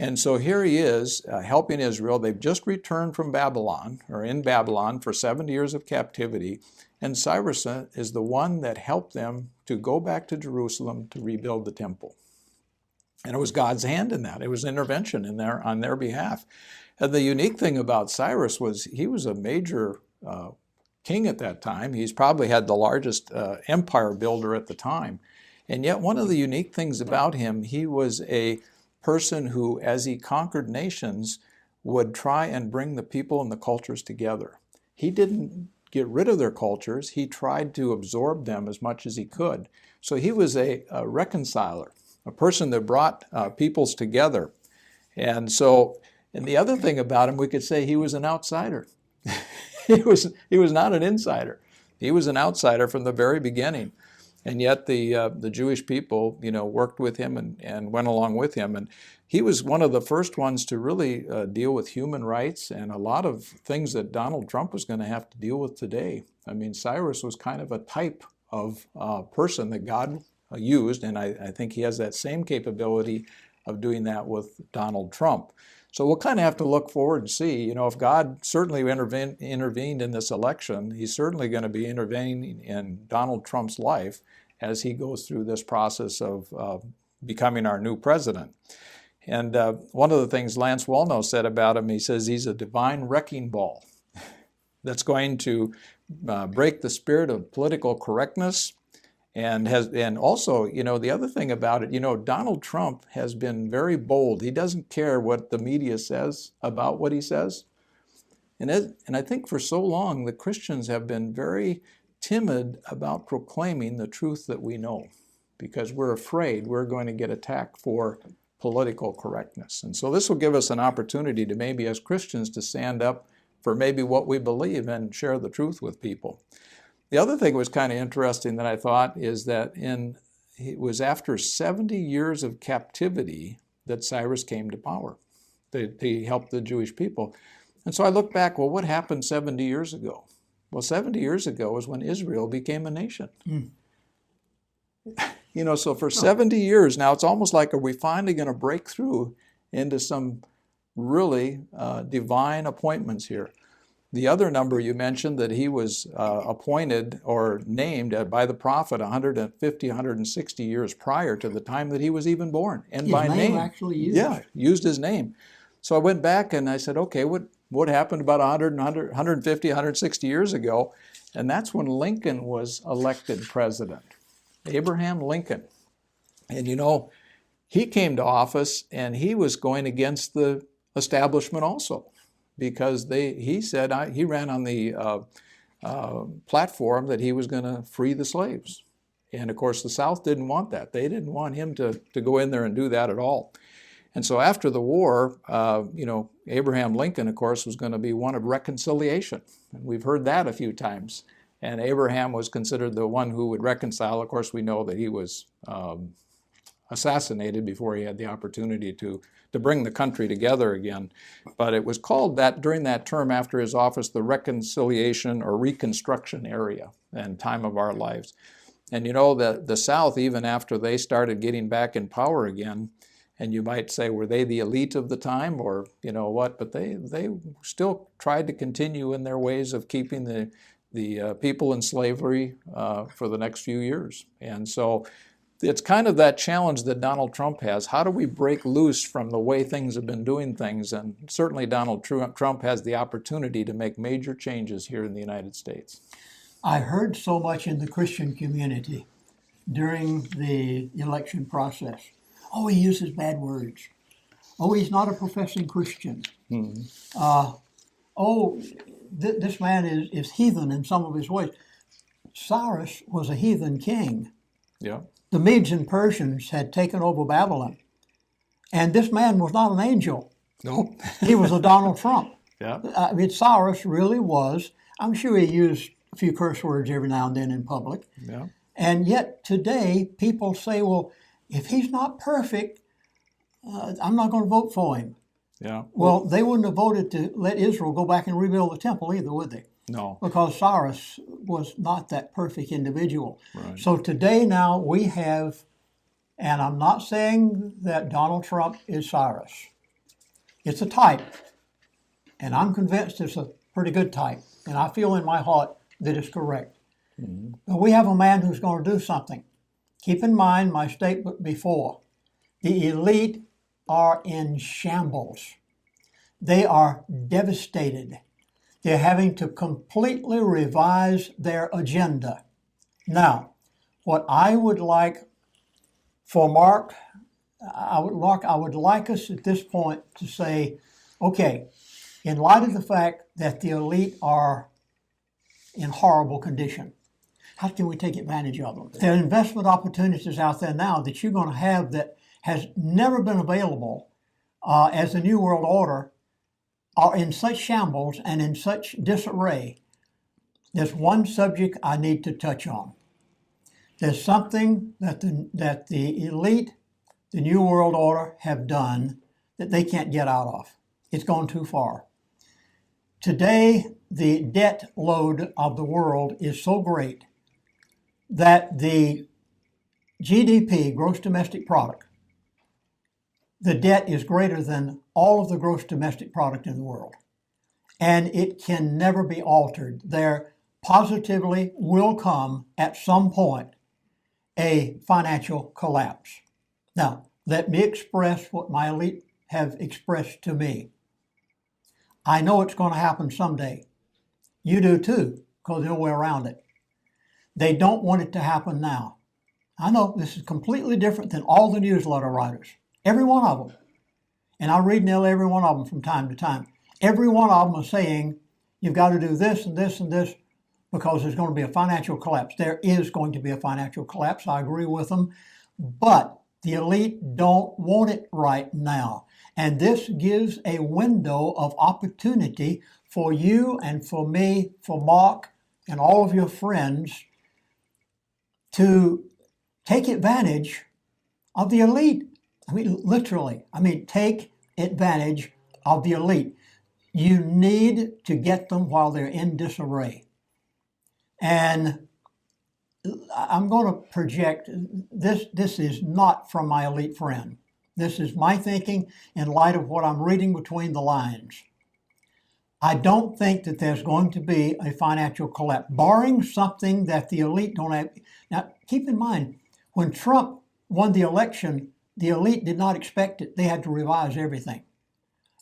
And so here he is helping Israel. They've just returned from Babylon, or in Babylon, for 70 years of captivity. And Cyrus is the one that helped them to go back to Jerusalem to rebuild the temple. And it was God's hand in that. It was intervention on their behalf. And the unique thing about Cyrus was he was a major king at that time. He's probably had the largest empire builder at the time. And yet one of the unique things about him, he was a person who, as he conquered nations, would try and bring the people and the cultures together. He didn't get rid of their cultures. He tried to absorb them as much as he could. So he was a reconciler, a person that brought peoples together. And the other thing about him, we could say he was an outsider. He was not an insider. He was an outsider from the very beginning. And yet the Jewish people, worked with him and went along with him. And he was one of the first ones to really deal with human rights and a lot of things that Donald Trump was going to have to deal with today. I mean, Cyrus was kind of a type of person that God used, and I think he has that same capability of doing that with Donald Trump. So we'll kind of have to look forward and see, if God certainly intervened in this election, he's certainly going to be intervening in Donald Trump's life as he goes through this process of becoming our new president. And one of the things Lance Wallnau said about him, he says he's a divine wrecking ball that's going to break the spirit of political correctness. And also, the other thing about it, Donald Trump has been very bold. He doesn't care what the media says about what he says. And I think for so long, the Christians have been very timid about proclaiming the truth that we know, because we're afraid we're going to get attacked for political correctness. And so this will give us an opportunity to maybe as Christians to stand up for maybe what we believe and share the truth with people. The other thing that was kind of interesting that I thought is that it was after 70 years of captivity that Cyrus came to power. He helped the Jewish people. And so I look back, well, what happened 70 years ago? Well, 70 years ago was when Israel became a nation. So for 70 years now, it's almost like, are we finally going to break through into some really divine appointments here? The other number you mentioned, that he was appointed or named by the prophet 150, 160 years prior to the time that he was even born. And his by name. Actually used. Yeah, used his name. So I went back and I said, okay, what happened about 150, 160 years ago? And that's when Lincoln was elected president. Abraham Lincoln. And he came to office and he was going against the establishment also, because he said he ran on the platform that he was going to free the slaves. And of course the South didn't want that. They didn't want him to go in there and do that at all. And so after the war, Abraham Lincoln, of course, was going to be one of reconciliation. And we've heard that a few times. And Abraham was considered the one who would reconcile. Of course, we know that he was assassinated before he had the opportunity to bring the country together again. But it was called that during that term after his office, the reconciliation or reconstruction area and time of our lives. And the South, even after they started getting back in power again, and you might say, were they the elite of the time or what? But they still tried to continue in their ways of keeping the people in slavery for the next few years. And so it's kind of that challenge that Donald Trump has. How do we break loose from the way things have been doing things? And certainly Donald Trump has the opportunity to make major changes here in the United States. I heard so much in the Christian community during the election process. Oh, he uses bad words. Oh, he's not a professing Christian. This man is heathen in some of his ways. Cyrus was a heathen king. Yeah. The Medes and Persians had taken over Babylon. And this man was not an angel. No. He was a Donald Trump. Yeah. I mean, Cyrus really was. I'm sure he used a few curse words every now and then in public. Yeah. And yet today, people say, well, if he's not perfect, I'm not going to vote for him. Yeah. Well, they wouldn't have voted to let Israel go back and rebuild the temple either, would they? No. Because Cyrus was not that perfect individual. Right. So today now we have, and I'm not saying that Donald Trump is Cyrus. It's a type. And I'm convinced it's a pretty good type. And I feel in my heart that it's correct. Mm-hmm. But we have a man who's going to do something. Keep in mind my statement before. The elite are in shambles. They are devastated. They're having to completely revise their agenda. Now, what I would like for Mark, I would like us at this point to say, okay, in light of the fact that the elite are in horrible condition. How can we take advantage of them? There are investment opportunities out there now that you're going to have that has never been available as the New World Order are in such shambles and in such disarray. There's one subject I need to touch on. There's something that the elite, the New World Order, have done that they can't get out of. It's gone too far. Today, the debt load of the world is so great that the GDP, gross domestic product, the debt is greater than all of the gross domestic product in the world. And it can never be altered. There positively will come at some point a financial collapse. Now, let me express what my elite have expressed to me. I know it's going to happen someday. You do too, because there's no way around it. They don't want it to happen now. I know this is completely different than all the newsletter writers. Every one of them. And I read nearly every one of them from time to time. Every one of them is saying, you've got to do this and this and this because there's going to be a financial collapse. There is going to be a financial collapse. I agree with them. But the elite don't want it right now. And this gives a window of opportunity for you and for me, for Mark and all of your friends to take advantage of the elite. I mean, literally, take advantage of the elite. You need to get them while they're in disarray. And I'm going to project, this is not from my elite friend. This is my thinking in light of what I'm reading between the lines. I don't think that there's going to be a financial collapse, barring something that the elite don't have. Now, keep in mind, when Trump won the election, the elite did not expect it. They had to revise everything.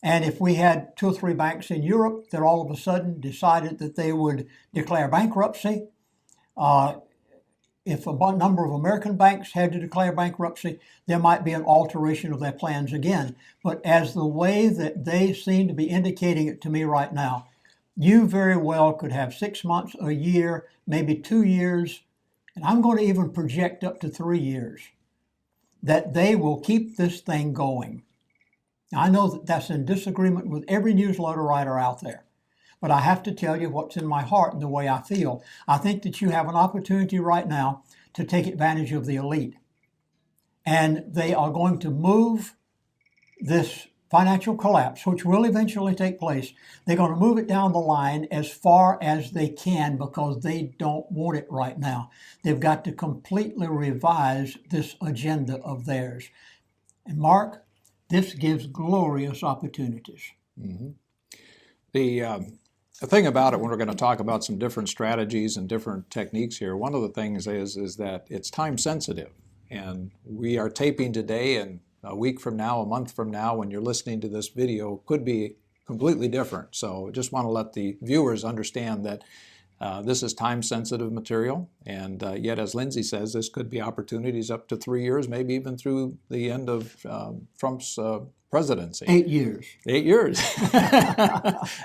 And if we had 2 or 3 banks in Europe that all of a sudden decided that they would declare bankruptcy, if a number of American banks had to declare bankruptcy, there might be an alteration of their plans again. But as the way that they seem to be indicating it to me right now, you very well could have 6 months, a year, maybe 2 years, and I'm going to even project up to 3 years, that they will keep this thing going. Now, I know that that's in disagreement with every newsletter writer out there, but I have to tell you what's in my heart and the way I feel. I think that you have an opportunity right now to take advantage of the elite. And they are going to move this financial collapse, which will eventually take place. They're going to move it down the line as far as they can because they don't want it right now. They've got to completely revise this agenda of theirs. And Mark, this gives glorious opportunities. Mm-hmm. The thing about it, when we're going to talk about some different strategies and different techniques here, one of the things is that it's time sensitive. And we are taping today, and a week from now, a month from now, when you're listening to this video, could be completely different. So I just want to let the viewers understand that this is time-sensitive material, and yet, as Lindsey says, this could be opportunities up to 3 years, maybe even through the end of Trump's presidency. 8 years. 8 years.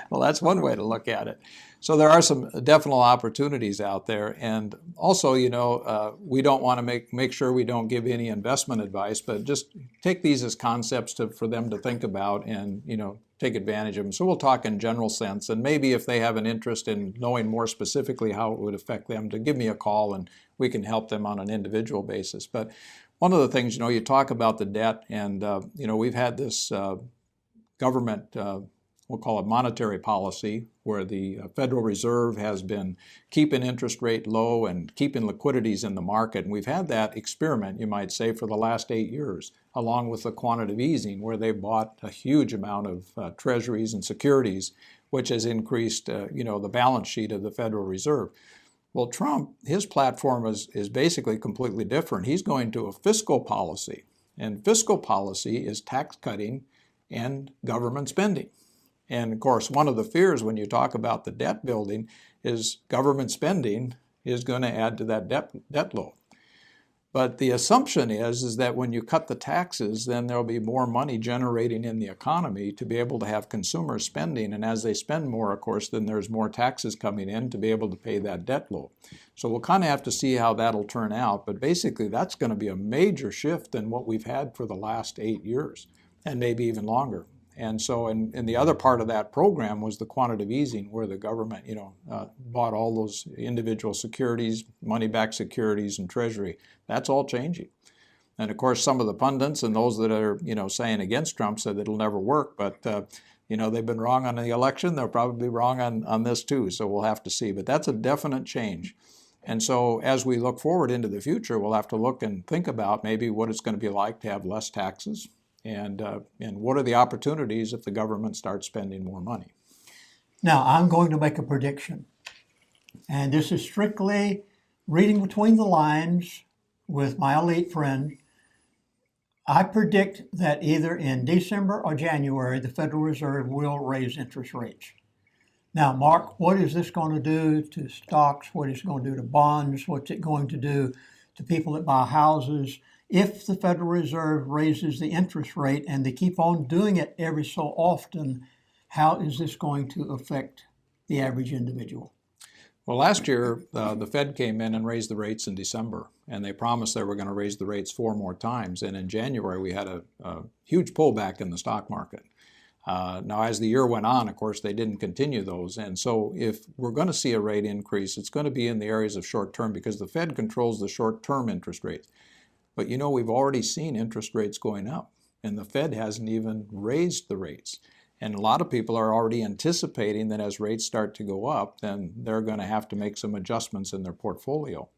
Well, that's one way to look at it. So there are some definite opportunities out there, and also, we don't want to make sure we don't give any investment advice, but just take these as concepts for them to think about and take advantage of them. So we'll talk in general sense, and maybe if they have an interest in knowing more specifically how it would affect them, to give me a call and we can help them on an individual basis. But one of the things, you talk about the debt, and we've had this government, we'll call it monetary policy, where the Federal Reserve has been keeping interest rate low and keeping liquidities in the market. And we've had that experiment, you might say, for the last 8 years, along with the quantitative easing, where they bought a huge amount of treasuries and securities, which has increased, the balance sheet of the Federal Reserve. Well, Trump, his platform is basically completely different. He's going to a fiscal policy, and fiscal policy is tax cutting and government spending. And of course, one of the fears when you talk about the debt building is government spending is going to add to that debt load. But the assumption is that when you cut the taxes, then there'll be more money generating in the economy to be able to have consumers spending. And as they spend more, of course, then there's more taxes coming in to be able to pay that debt load. So we'll kind of have to see how that'll turn out. But basically, that's going to be a major shift in what we've had for the last 8 years, and maybe even longer. And so, and the other part of that program was the quantitative easing, where the government, bought all those individual securities, money-backed securities, and Treasury. That's all changing. And of course, some of the pundits and those that are, saying against Trump said that it'll never work. But they've been wrong on the election. They'll probably be wrong on this too. So we'll have to see. But that's a definite change. And so, as we look forward into the future, we'll have to look and think about maybe what it's going to be like to have less taxes. And what are the opportunities if the government starts spending more money? Now, I'm going to make a prediction. And this is strictly reading between the lines with my elite friend. I predict that either in December or January, the Federal Reserve will raise interest rates. Now, Mark, what is this going to do to stocks? What is it going to do to bonds? What's it going to do to people that buy houses? If the Federal Reserve raises the interest rate and they keep on doing it every so often, how is this going to affect the average individual? Well, last year, the Fed came in and raised the rates in December, and they promised they were going to raise the rates 4 more times. And in January, we had a huge pullback in the stock market. Now, as the year went on, of course, they didn't continue those. And so if we're going to see a rate increase, it's going to be in the areas of short term, because the Fed controls the short-term interest rates. But we've already seen interest rates going up, and the Fed hasn't even raised the rates. And a lot of people are already anticipating that as rates start to go up, then they're going to have to make some adjustments in their portfolio.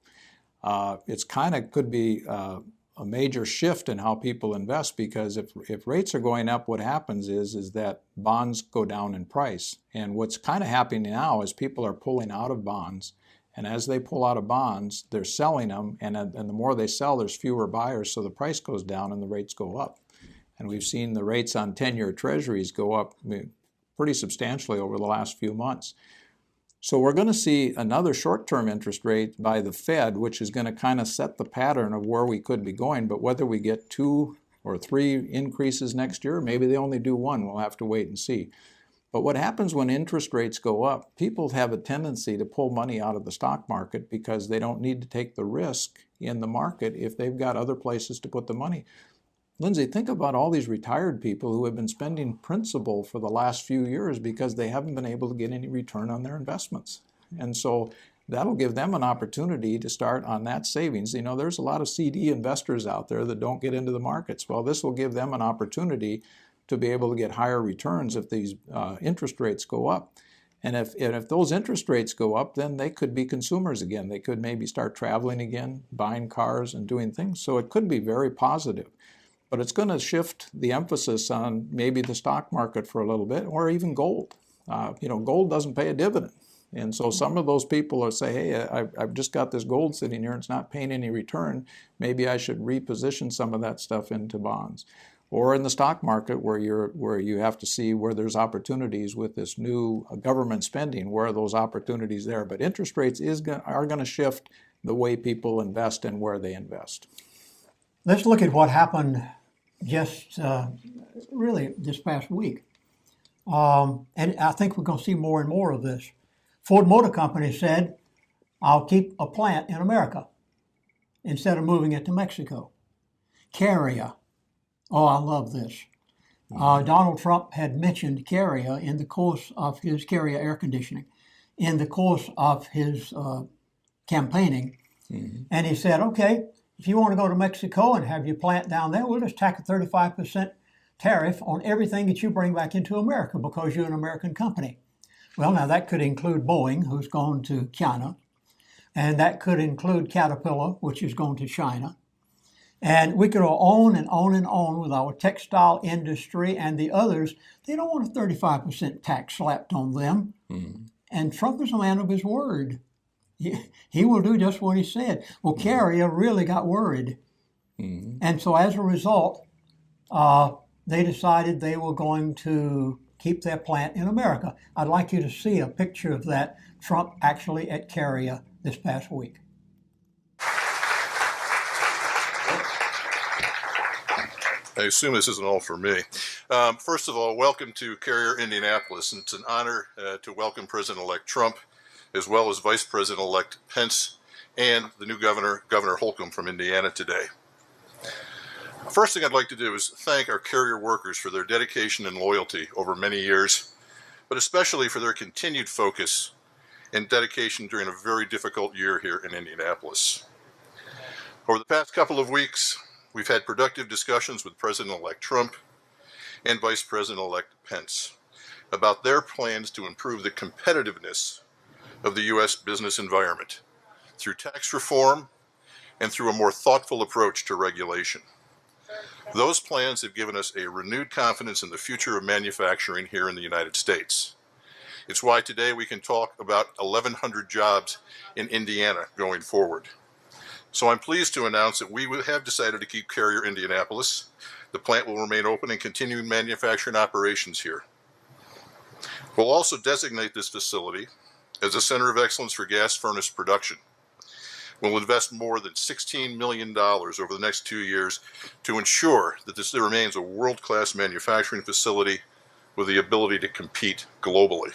It's kind of could be a major shift in how people invest, because if rates are going up, what happens is that bonds go down in price. And what's kind of happening now is people are pulling out of bonds. And as they pull out of bonds, they're selling them, and the more they sell, there's fewer buyers, so the price goes down and the rates go up. And we've seen the rates on 10-year treasuries go up pretty substantially over the last few months. So we're going to see another short-term interest rate by the Fed, which is going to kind of set the pattern of where we could be going. But whether we get 2 or 3 increases next year, maybe they only do 1, we'll have to wait and see. But what happens when interest rates go up, people have a tendency to pull money out of the stock market because they don't need to take the risk in the market if they've got other places to put the money. Lindsey, think about all these retired people who have been spending principal for the last few years because they haven't been able to get any return on their investments. And so that'll give them an opportunity to start on that savings. There's a lot of CD investors out there that don't get into the markets. Well, this will give them an opportunity to be able to get higher returns if these interest rates go up. And if those interest rates go up, then they could be consumers again. They could maybe start traveling again, buying cars and doing things. So it could be very positive. But it's going to shift the emphasis on maybe the stock market for a little bit, or even gold. Gold doesn't pay a dividend. And so some of those people will say, hey, I've just got this gold sitting here and it's not paying any return. Maybe I should reposition some of that stuff into bonds. Or in the stock market, where you have to see where there's opportunities with this new government spending, where are those opportunities there. But interest rates are going to shift the way people invest and where they invest. Let's look at what happened just really this past week. And I think we're going to see more and more of this. Ford Motor Company said, I'll keep a plant in America instead of moving it to Mexico. Carrier. Oh, I love this. Donald Trump had mentioned Carrier in the course of his Carrier air conditioning, in the course of his campaigning. Mm-hmm. And he said, okay, if you want to go to Mexico and have your plant down there, we'll just tack a 35% tariff on everything that you bring back into America because you're an American company. Well, now that could include Boeing, who's gone to China, and that could include Caterpillar, which is going to China. And we could go on and on and on with our textile industry and the others. They don't want a 35% tax slapped on them. Mm-hmm. And Trump is a man of his word. He will do just what he said. Well, Carrier really got worried. Mm-hmm. And so as a result, they decided they were going to keep their plant in America. I'd like you to see a picture of that, Trump actually at Carrier this past week. I assume this isn't all for me. First of all, welcome to Carrier, Indianapolis. And it's an honor to welcome President-elect Trump, as well as Vice President-elect Pence, and the new governor, Governor Holcomb from Indiana today. First thing I'd like to do is thank our Carrier workers for their dedication and loyalty over many years, but especially for their continued focus and dedication during a very difficult year here in Indianapolis. Over the past couple of weeks, we've had productive discussions with President-elect Trump and Vice President-elect Pence about their plans to improve the competitiveness of the U.S. business environment through tax reform and through a more thoughtful approach to regulation. Those plans have given us a renewed confidence in the future of manufacturing here in the United States. It's why today we can talk about 1,100 jobs in Indiana going forward. So I'm pleased to announce that we have decided to keep Carrier Indianapolis. The plant will remain open and continue manufacturing operations here. We'll also designate this facility as a center of excellence for gas furnace production. We'll invest more than $16 million over the next 2 years to ensure that this remains a world-class manufacturing facility with the ability to compete globally.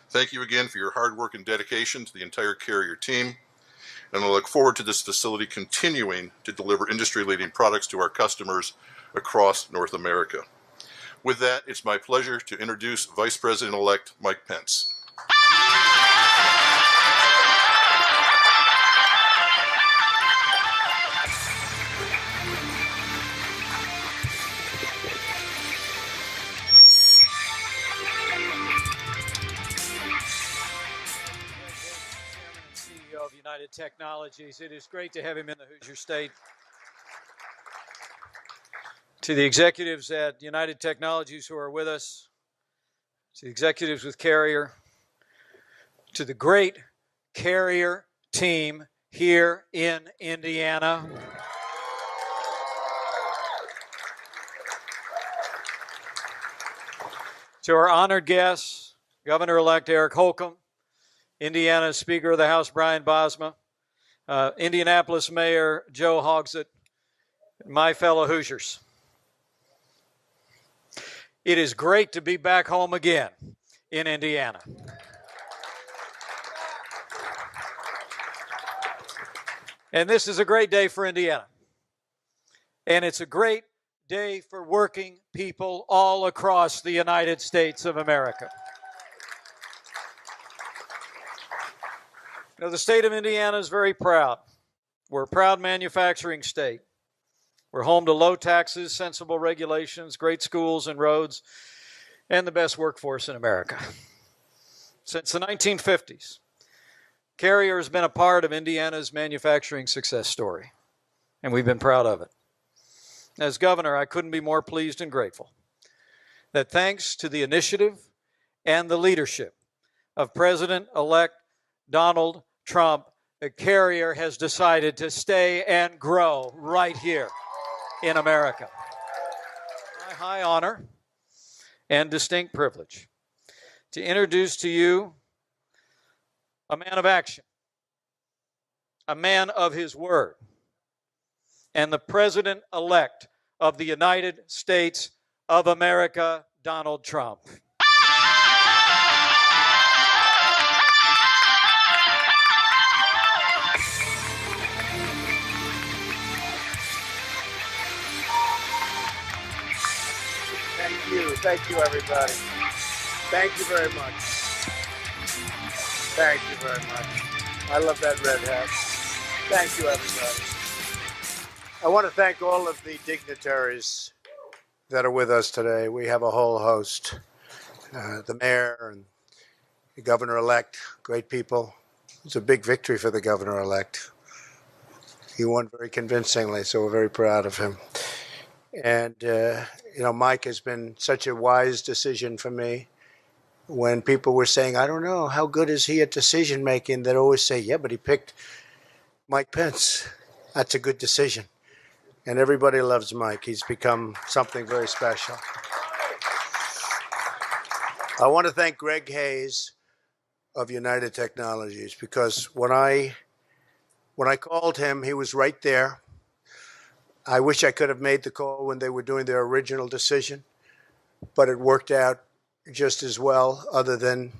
Thank you again for your hard work and dedication to the entire Carrier team, and I look forward to this facility continuing to deliver industry-leading products to our customers across North America. With that, it's my pleasure to introduce Vice President-elect Mike Pence. CEO of United Technologies. It is great to have him in the Hoosier State. To the executives at United Technologies who are with us, to the executives with Carrier, to the great Carrier team here in Indiana. To our honored guests, Governor-elect Eric Holcomb, Indiana Speaker of the House Brian Bosma, Indianapolis Mayor Joe Hogsett, my fellow Hoosiers. It is great to be back home again in Indiana. And this is a great day for Indiana. And it's a great day for working people all across the United States of America. You know, the state of Indiana is very proud. We're a proud manufacturing state. We're home to low taxes, sensible regulations, great schools and roads, and the best workforce in America. Since the 1950s, Carrier has been a part of Indiana's manufacturing success story, and we've been proud of it. As governor, I couldn't be more pleased and grateful that thanks to the initiative and the leadership of President-elect Donald Trump, the Carrier has decided to stay and grow right here in America. My high honor and distinct privilege to introduce to you a man of action, a man of his word, and the President-elect of the United States of America, Donald Trump. Thank you, everybody. Thank you very much. Thank you very much. I love that red hat. Thank you, everybody. I want to thank all of the dignitaries that are with us today. We have a whole host. The mayor and the governor-elect, great people. It's a big victory for the governor-elect. He won very convincingly, so we're very proud of him. And, Mike has been such a wise decision for me. When people were saying, I don't know, how good is he at decision making? They'd always say, yeah, but he picked Mike Pence. That's a good decision. And everybody loves Mike. He's become something very special. I want to thank Greg Hayes of United Technologies, because when I called him, he was right there. I wish I could have made the call when they were doing their original decision, but it worked out just as well, other than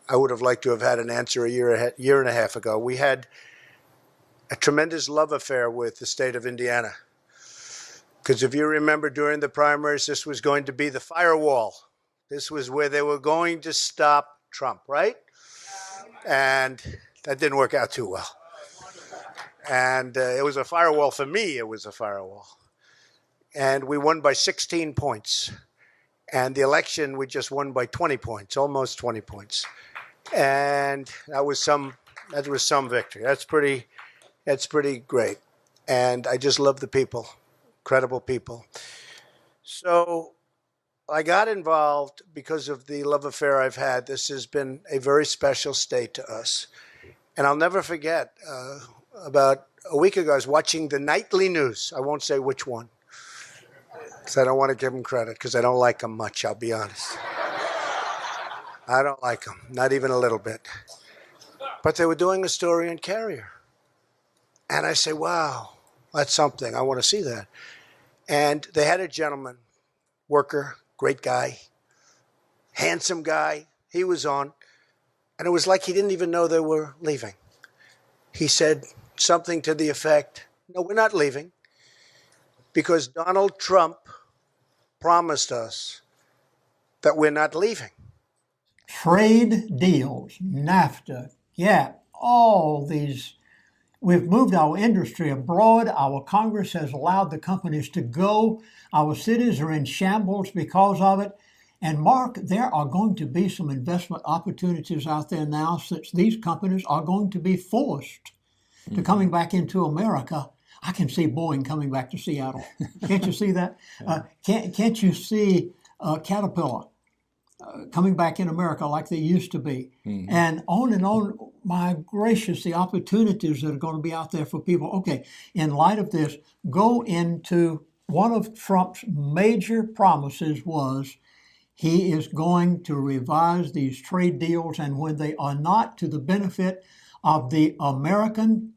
I would have liked to have had an answer a year and a half ago. We had a tremendous love affair with the state of Indiana. Because if you remember during the primaries, this was going to be the firewall. This was where they were going to stop Trump, right? And that didn't work out too well. And it was a firewall for me. It was a firewall. And we won by 16 points. And the election, we just won by 20 points, almost 20 points. And that was some victory. That's pretty great. And I just love the people, incredible people. So I got involved because of the love affair I've had. This has been a very special state to us. And I'll never forget, about a week ago, I was watching the nightly news. I won't say which one, because I don't want to give them credit, because I don't like them much, I'll be honest. I don't like them, not even a little bit. But they were doing a story on Carrier. And I say, wow, that's something. I want to see that. And they had a gentleman, worker, great guy, handsome guy. He was on. And it was like he didn't even know they were leaving. He said something to the effect, no, we're not leaving, because Donald Trump promised us that we're not leaving. Trade deals, NAFTA, GATT, all these. We've moved our industry abroad. Our Congress has allowed the companies to go. Our cities are in shambles because of it. And Mark, there are going to be some investment opportunities out there now, since these companies are going to be forced to coming back into America. I can see Boeing coming back to Seattle. Can't you see that? Can't you see Caterpillar coming back in America like they used to be? Mm-hmm. And on. My gracious, the opportunities that are going to be out there for people. Okay, in light of this, go into one of Trump's major promises was he is going to revise these trade deals, and when they are not to the benefit of the American,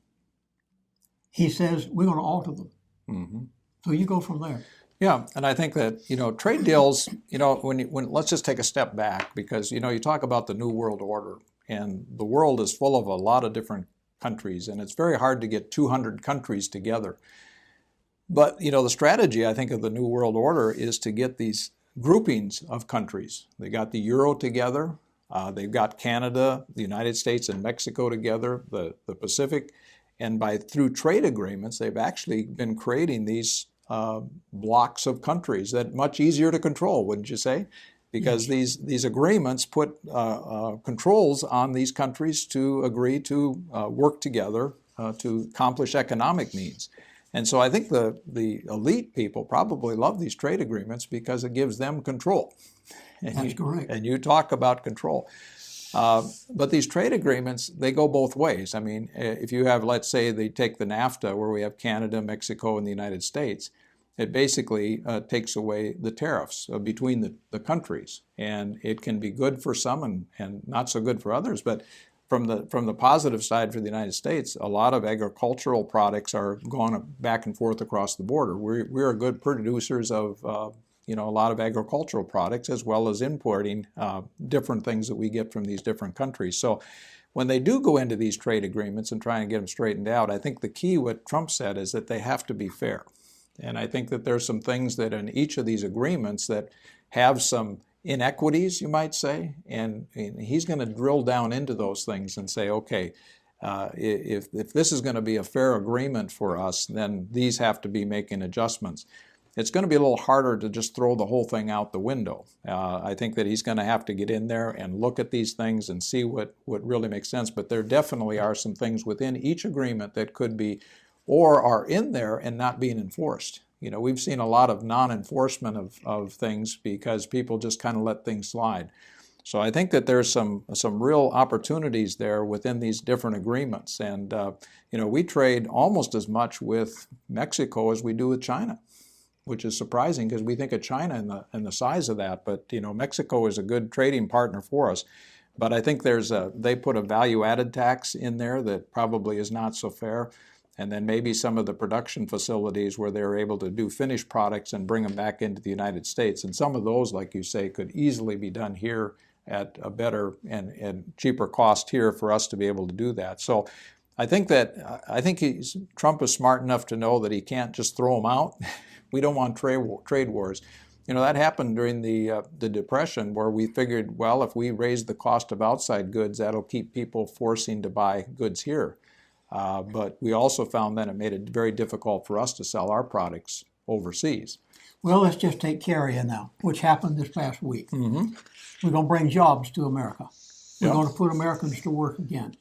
he says, we're going to alter them. Mm-hmm. So you go from there. Yeah, and I think that, trade deals, when let's just take a step back, because, you talk about the New World Order, and the world is full of a lot of different countries, and it's very hard to get 200 countries together. But, the strategy, I think, of the New World Order is to get these groupings of countries. They got the Euro together, they've got Canada, the United States, and Mexico together, the Pacific, and through trade agreements, they've actually been creating these blocks of countries that are much easier to control, wouldn't you say? Because these agreements put controls on these countries to agree to work together to accomplish economic needs. And so I think the elite people probably love these trade agreements because it gives them control. That's correct. And you talk about control. But these trade agreements, they go both ways. I mean, if you have, let's say, they take the NAFTA, where we have Canada, Mexico, and the United States, it basically takes away the tariffs between the countries. And it can be good for some and not so good for others. But from the positive side for the United States, a lot of agricultural products are going back and forth across the border. We're good producers of a lot of agricultural products, as well as importing different things that we get from these different countries. So when they do go into these trade agreements and try and get them straightened out, I think the key, what Trump said, is that they have to be fair. And I think that there's some things that in each of these agreements that have some inequities, you might say, and he's going to drill down into those things and say, okay, if this is going to be a fair agreement for us, then these have to be making adjustments. It's going to be a little harder to just throw the whole thing out the window. I think that he's going to have to get in there and look at these things and see what really makes sense. But there definitely are some things within each agreement that could be or are in there and not being enforced. We've seen a lot of non-enforcement of things because people just kind of let things slide. So I think that there's some real opportunities there within these different agreements. And, we trade almost as much with Mexico as we do with China, which is surprising because we think of China and the size of that. But, Mexico is a good trading partner for us. But I think they put a value-added tax in there that probably is not so fair. and then maybe some of the production facilities where they're able to do finished products and bring them back into the United States. And some of those, like you say, could easily be done here at a better and cheaper cost here for us to be able to do that. So I think Trump is smart enough to know that he can't just throw them out. We don't want trade wars. You know, that happened during the Depression, where we figured, well, if we raise the cost of outside goods, that'll keep people forcing to buy goods here. But we also found that it made it very difficult for us to sell our products overseas. Well, let's just take Carrier now, which happened this past week. Mm-hmm. We're going to bring jobs to America. We're Yep. going to put Americans to work again.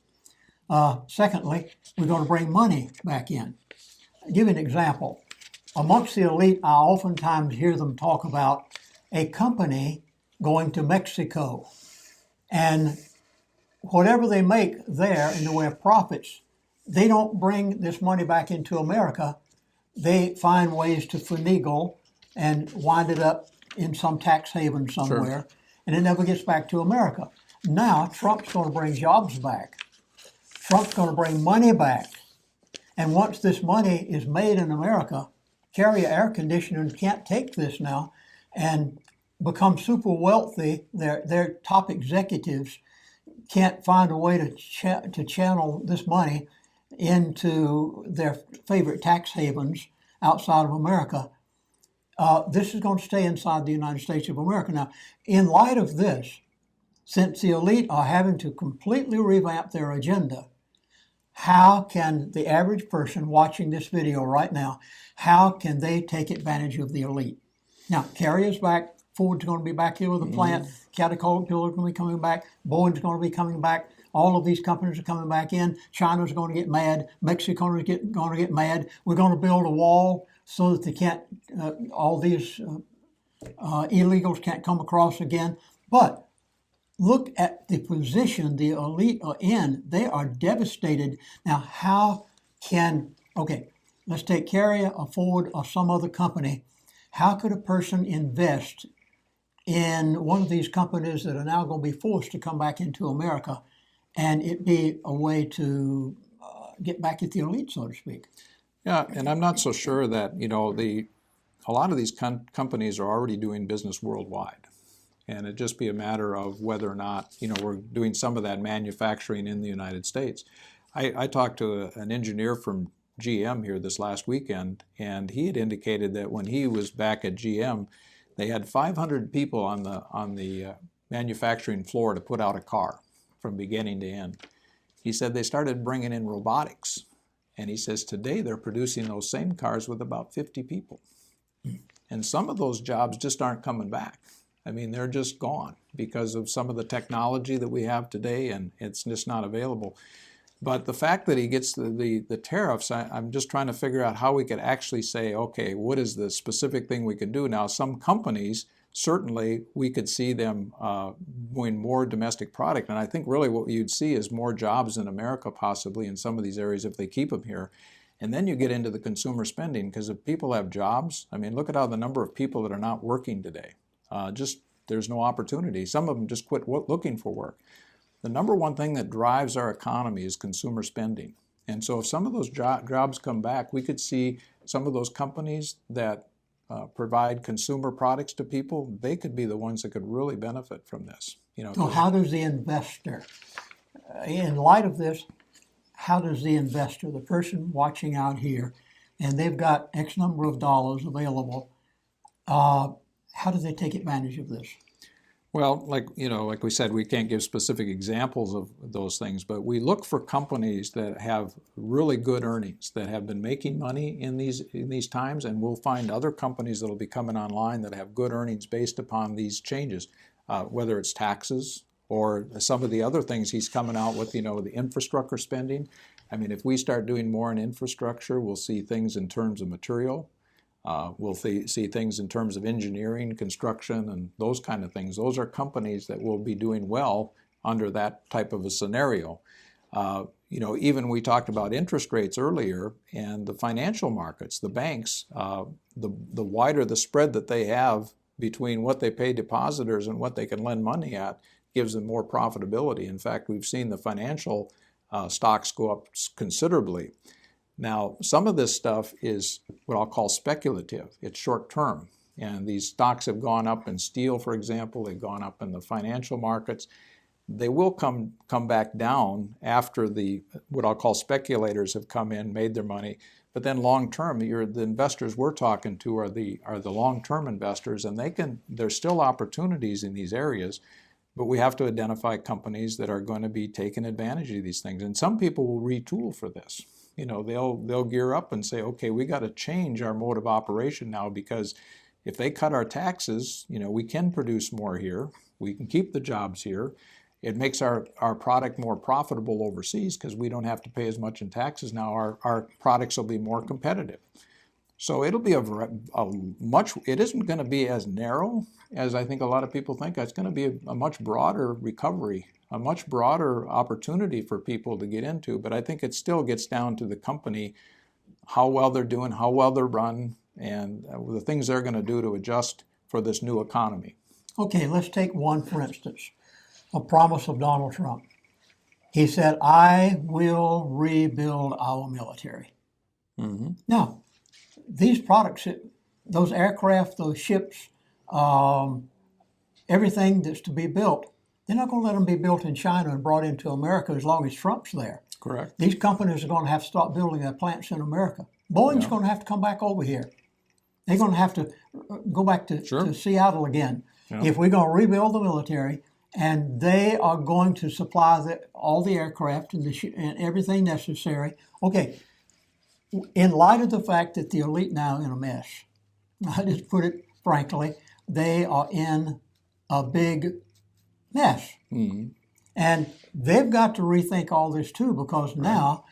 Secondly, we're going to bring money back in. I'll give you an example. Amongst the elite, I oftentimes hear them talk about a company going to Mexico, and whatever they make there in the way of profits, they don't bring this money back into America. They find ways to finagle and wind it up in some tax haven somewhere, Sure. and it never gets back to America. Now, Trump's going to bring jobs back. Trump's going to bring money back. And once this money is made in America, Carrier Air Conditioning can't take this now and become super wealthy. Their top executives can't find a way to channel this money into their favorite tax havens outside of America. This is going to stay inside the United States of America. Now, in light of this, since the elite are having to completely revamp their agenda, how can the average person watching this video right now, how can they take advantage of the elite? Now, Carrier's back, Ford's going to be back here with a plant, Caterpillar is going to be coming back, Boeing's going to be coming back, all of these companies are coming back in, China's going to get mad, Mexico is going to get mad, we're going to build a wall so that they can't, all these illegals can't come across again. But look at the position the elite are in. They are devastated. Now, how can, okay, let's take Carrier or Ford or some other company. How could a person invest in one of these companies that are now going to be forced to come back into America and it be a way to get back at the elite, so to speak? Yeah, and I'm not so sure that, you know, a lot of these companies are already doing business worldwide. And it'd just be a matter of whether or not, you know, we're doing some of that manufacturing in the United States. I talked to an engineer from GM here this last weekend, and he had indicated that when he was back at GM, they had 500 people on the manufacturing floor to put out a car from beginning to end. He said they started bringing in robotics, and he says today they're producing those same cars with about 50 people. And some of those jobs just aren't coming back. I mean, they're just gone because of some of the technology that we have today, and it's just not available. But the fact that he gets the tariffs, I'm just trying to figure out how we could actually say, okay, what is the specific thing we can do? Now, some companies, certainly we could see them doing more domestic product. And I think really what you'd see is more jobs in America possibly in some of these areas if they keep them here. And then you get into the consumer spending, because if people have jobs, I mean, look at how the number of people that are not working today. There's no opportunity. Some of them just quit looking for work. The number one thing that drives our economy is consumer spending. And so if some of those jobs come back, we could see some of those companies that provide consumer products to people, they could be the ones that could really benefit from this. You know, so how does the investor, in light of this, how does the investor, the person watching out here, and they've got X number of dollars available, how do they take advantage of this? Well, like we said, we can't give specific examples of those things, but we look for companies that have really good earnings, that have been making money in these times, and we'll find other companies that will be coming online that have good earnings based upon these changes, whether it's taxes or some of the other things he's coming out with, you know, the infrastructure spending. I mean, if we start doing more in infrastructure, we'll see things in terms of material. We'll see things in terms of engineering, construction, and those kind of things. Those are companies that will be doing well under that type of a scenario. You know, even we talked about interest rates earlier, and the financial markets, the banks, the wider the spread that they have between what they pay depositors and what they can lend money at gives them more profitability. In fact, we've seen the financial stocks go up considerably. Now, some of this stuff is what I'll call speculative. It's short term. And these stocks have gone up in steel, for example. They've gone up in the financial markets. They will come back down after the what I'll call speculators have come in, made their money. But then long term, the investors we're talking to are the long term investors, and there's still opportunities in these areas. But we have to identify companies that are going to be taking advantage of these things. And some people will retool for this. They'll gear up and say, okay, we got to change our mode of operation now, because if they cut our taxes, we can produce more here. We can keep the jobs here. It makes our product more profitable overseas because we don't have to pay as much in taxes now. Our products will be more competitive. So it'll be it isn't going to be as narrow as I think a lot of people think. It's going to be a much broader recovery, a much broader opportunity for people to get into. But I think it still gets down to the company, how well they're doing, how well they're run, and the things they're going to do to adjust for this new economy. Okay, let's take one for instance. A promise of Donald Trump. He said, I will rebuild our military. Mm-hmm. Now, these products, those aircraft, those ships, everything that's to be built, they're not going to let them be built in China and brought into America as long as Trump's there. Correct. These companies are going to have to stop building their plants in America. Boeing's going to have to come back over here. They're going to have to go back to Seattle again. Yeah. If we're going to rebuild the military, and they are going to supply all the aircraft and everything necessary. Okay, in light of the fact that the elite now are in a mess, I just put it frankly, they are in a big mess. Mm-hmm. And they've got to rethink all this too, because now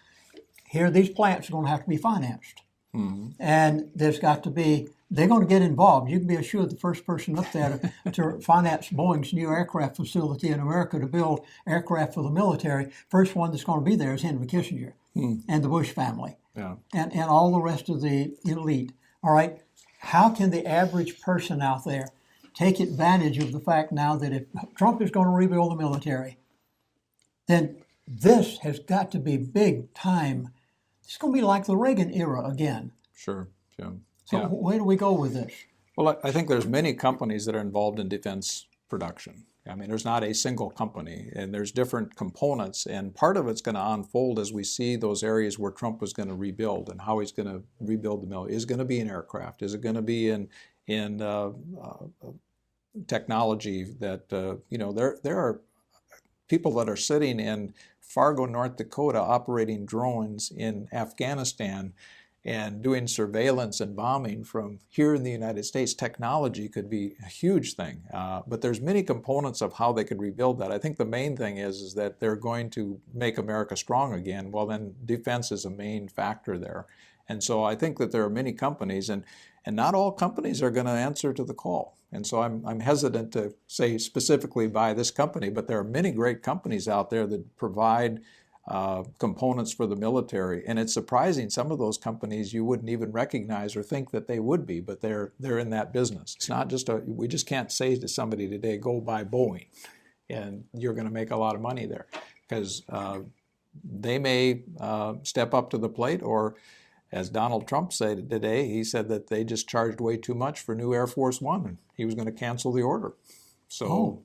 here these plants are going to have to be financed. Mm-hmm. And there's got to be, they're going to get involved. You can be assured the first person up there to finance Boeing's new aircraft facility in America to build aircraft for the military, first one that's going to be there is Henry Kissinger and the Bush family and all the rest of the elite. All right, how can the average person out there take advantage of the fact now that if Trump is going to rebuild the military, then this has got to be big time. It's going to be like the Reagan era again. Sure, Jim. So where do we go with this? Well, I think there's many companies that are involved in defense production. I mean, there's not a single company, and there's different components, and part of it's going to unfold as we see those areas where Trump was going to rebuild and how he's going to rebuild the military. Is it going to be in aircraft? Is it going to be in technology that, there are people that are sitting in Fargo, North Dakota, operating drones in Afghanistan and doing surveillance and bombing from here in the United States. Technology could be a huge thing, but there's many components of how they could rebuild that. I think the main thing is that they're going to make America strong again. Well, then defense is a main factor there. And so I think that there are many companies, and not all companies are going to answer to the call. And so I'm hesitant to say specifically by this company, but there are many great companies out there that provide components for the military. And it's surprising, some of those companies you wouldn't even recognize or think that they would be, but they're in that business. It's not just we just can't say to somebody today, go buy Boeing and you're going to make a lot of money there, because they may step up to the plate, or as Donald Trump said today, he said that they just charged way too much for new Air Force One and he was going to cancel the order. So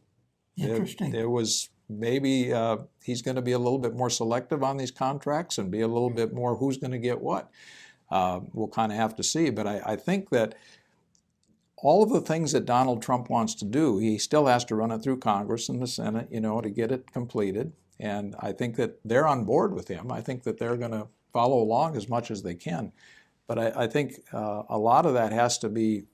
interesting. There was maybe he's going to be a little bit more selective on these contracts and be a little bit more who's going to get what. We'll kind of have to see. But I think that all of the things that Donald Trump wants to do, he still has to run it through Congress and the Senate, to get it completed. And I think that they're on board with him. I think that they're going to follow along as much as they can. But I think a lot of that has to be,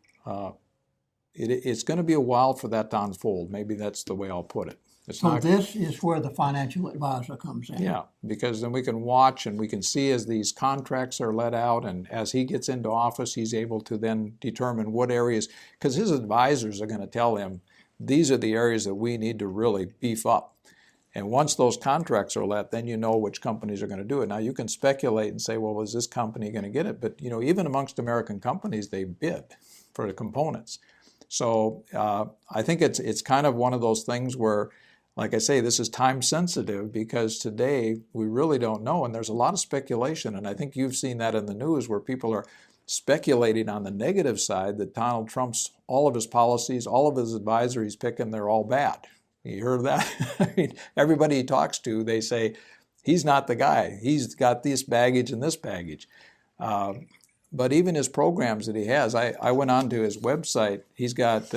it's going to be a while for that to unfold. Maybe that's the way I'll put it. This is where the financial advisor comes in. Yeah, because then we can watch and we can see as these contracts are let out, and as he gets into office, he's able to then determine what areas, because his advisors are going to tell him, these are the areas that we need to really beef up. And once those contracts are let, then you know which companies are going to do it. Now, you can speculate and say, well, is this company going to get it? But, even amongst American companies, they bid for the components. So I think it's kind of one of those things where like I say, this is time sensitive because today we really don't know, and there's a lot of speculation, and I think you've seen that in the news where people are speculating on the negative side that Donald Trump's, all of his policies, all of his advisors he's picking, they're all bad. You heard that? I mean, everybody he talks to, they say, he's not the guy. He's got this baggage and this baggage. But even his programs that he has, I went on to his website. He's got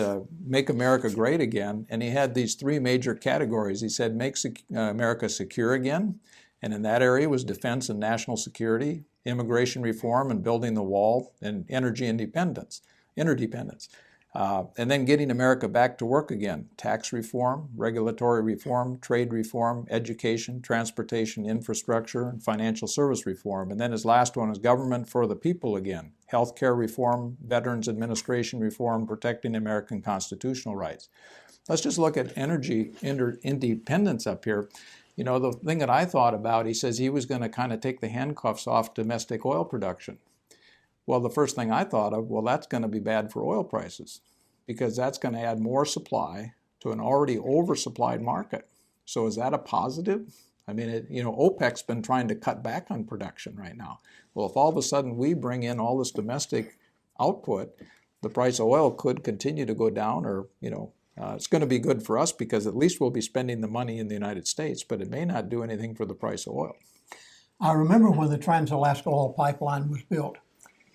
Make America Great Again, and he had these three major categories. He said, make America secure again, and in that area was defense and national security, immigration reform and building the wall, and energy interdependence. And then getting America back to work again, tax reform, regulatory reform, trade reform, education, transportation, infrastructure, and financial service reform. And then his last one is government for the people again, healthcare reform, veterans administration reform, protecting American constitutional rights. Let's just look at energy independence up here. You know, the thing that I thought about, he says he was going to kind of take the handcuffs off domestic oil production. Well, the first thing I thought of, well, that's going to be bad for oil prices because that's going to add more supply to an already oversupplied market. So is that a positive? I mean, OPEC's been trying to cut back on production right now. Well, if all of a sudden we bring in all this domestic output, the price of oil could continue to go down, or, it's going to be good for us because at least we'll be spending the money in the United States, but it may not do anything for the price of oil. I remember when the Trans-Alaska Oil Pipeline was built.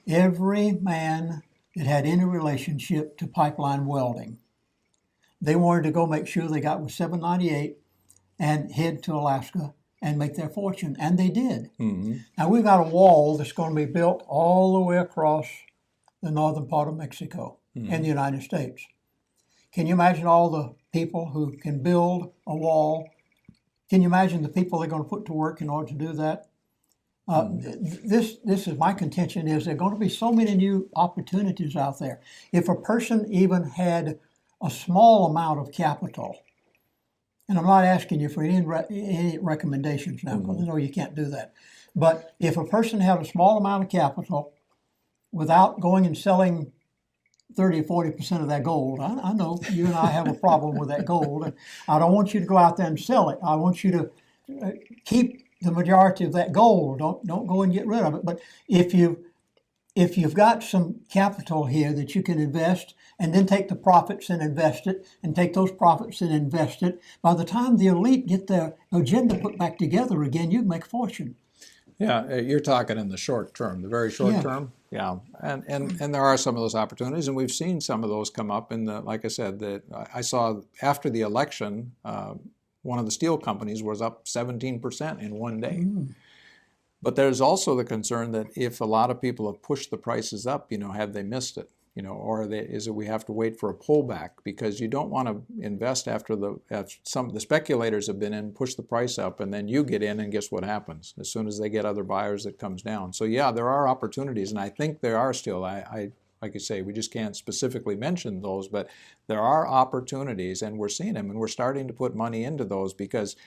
Every man that had any relationship to pipeline welding, they wanted to go make sure they got with 798 and head to Alaska and make their fortune, and they did. Mm-hmm. Now we've got a wall that's going to be built all the way across the northern part of Mexico in the United States. Can you imagine all the people who can build a wall? Can you imagine the people they're going to put to work in order to do that? This is my contention, is there are going to be so many new opportunities out there. If a person even had a small amount of capital, and I'm not asking you for any recommendations now, because I know you can't do that, but if a person had a small amount of capital without going and selling 30 or 40% of that gold, I know you and I have a problem with that gold, and I don't want you to go out there and sell it. I want you to keep the majority of that gold. Don't go and get rid of it. But if you've got some capital here that you can invest, and then take the profits and invest it, and take those profits and invest it, by the time the elite get their agenda put back together again, you can make a fortune. Yeah, you're talking in the short term, the very short term. Yeah, and there are some of those opportunities, and we've seen some of those come up in the, like I said, that I saw after the election. One of the steel companies was up 17% in one day. But there's also the concern that if a lot of people have pushed the prices up, have they missed it? Or is it we have to wait for a pullback? Because you don't want to invest after some of the speculators have been in, push the price up, and then you get in, and guess what happens? As soon as they get other buyers, it comes down. So yeah, there are opportunities, and I think there are still. Like you say, we just can't specifically mention those, but there are opportunities, and we're seeing them, and we're starting to put money into those because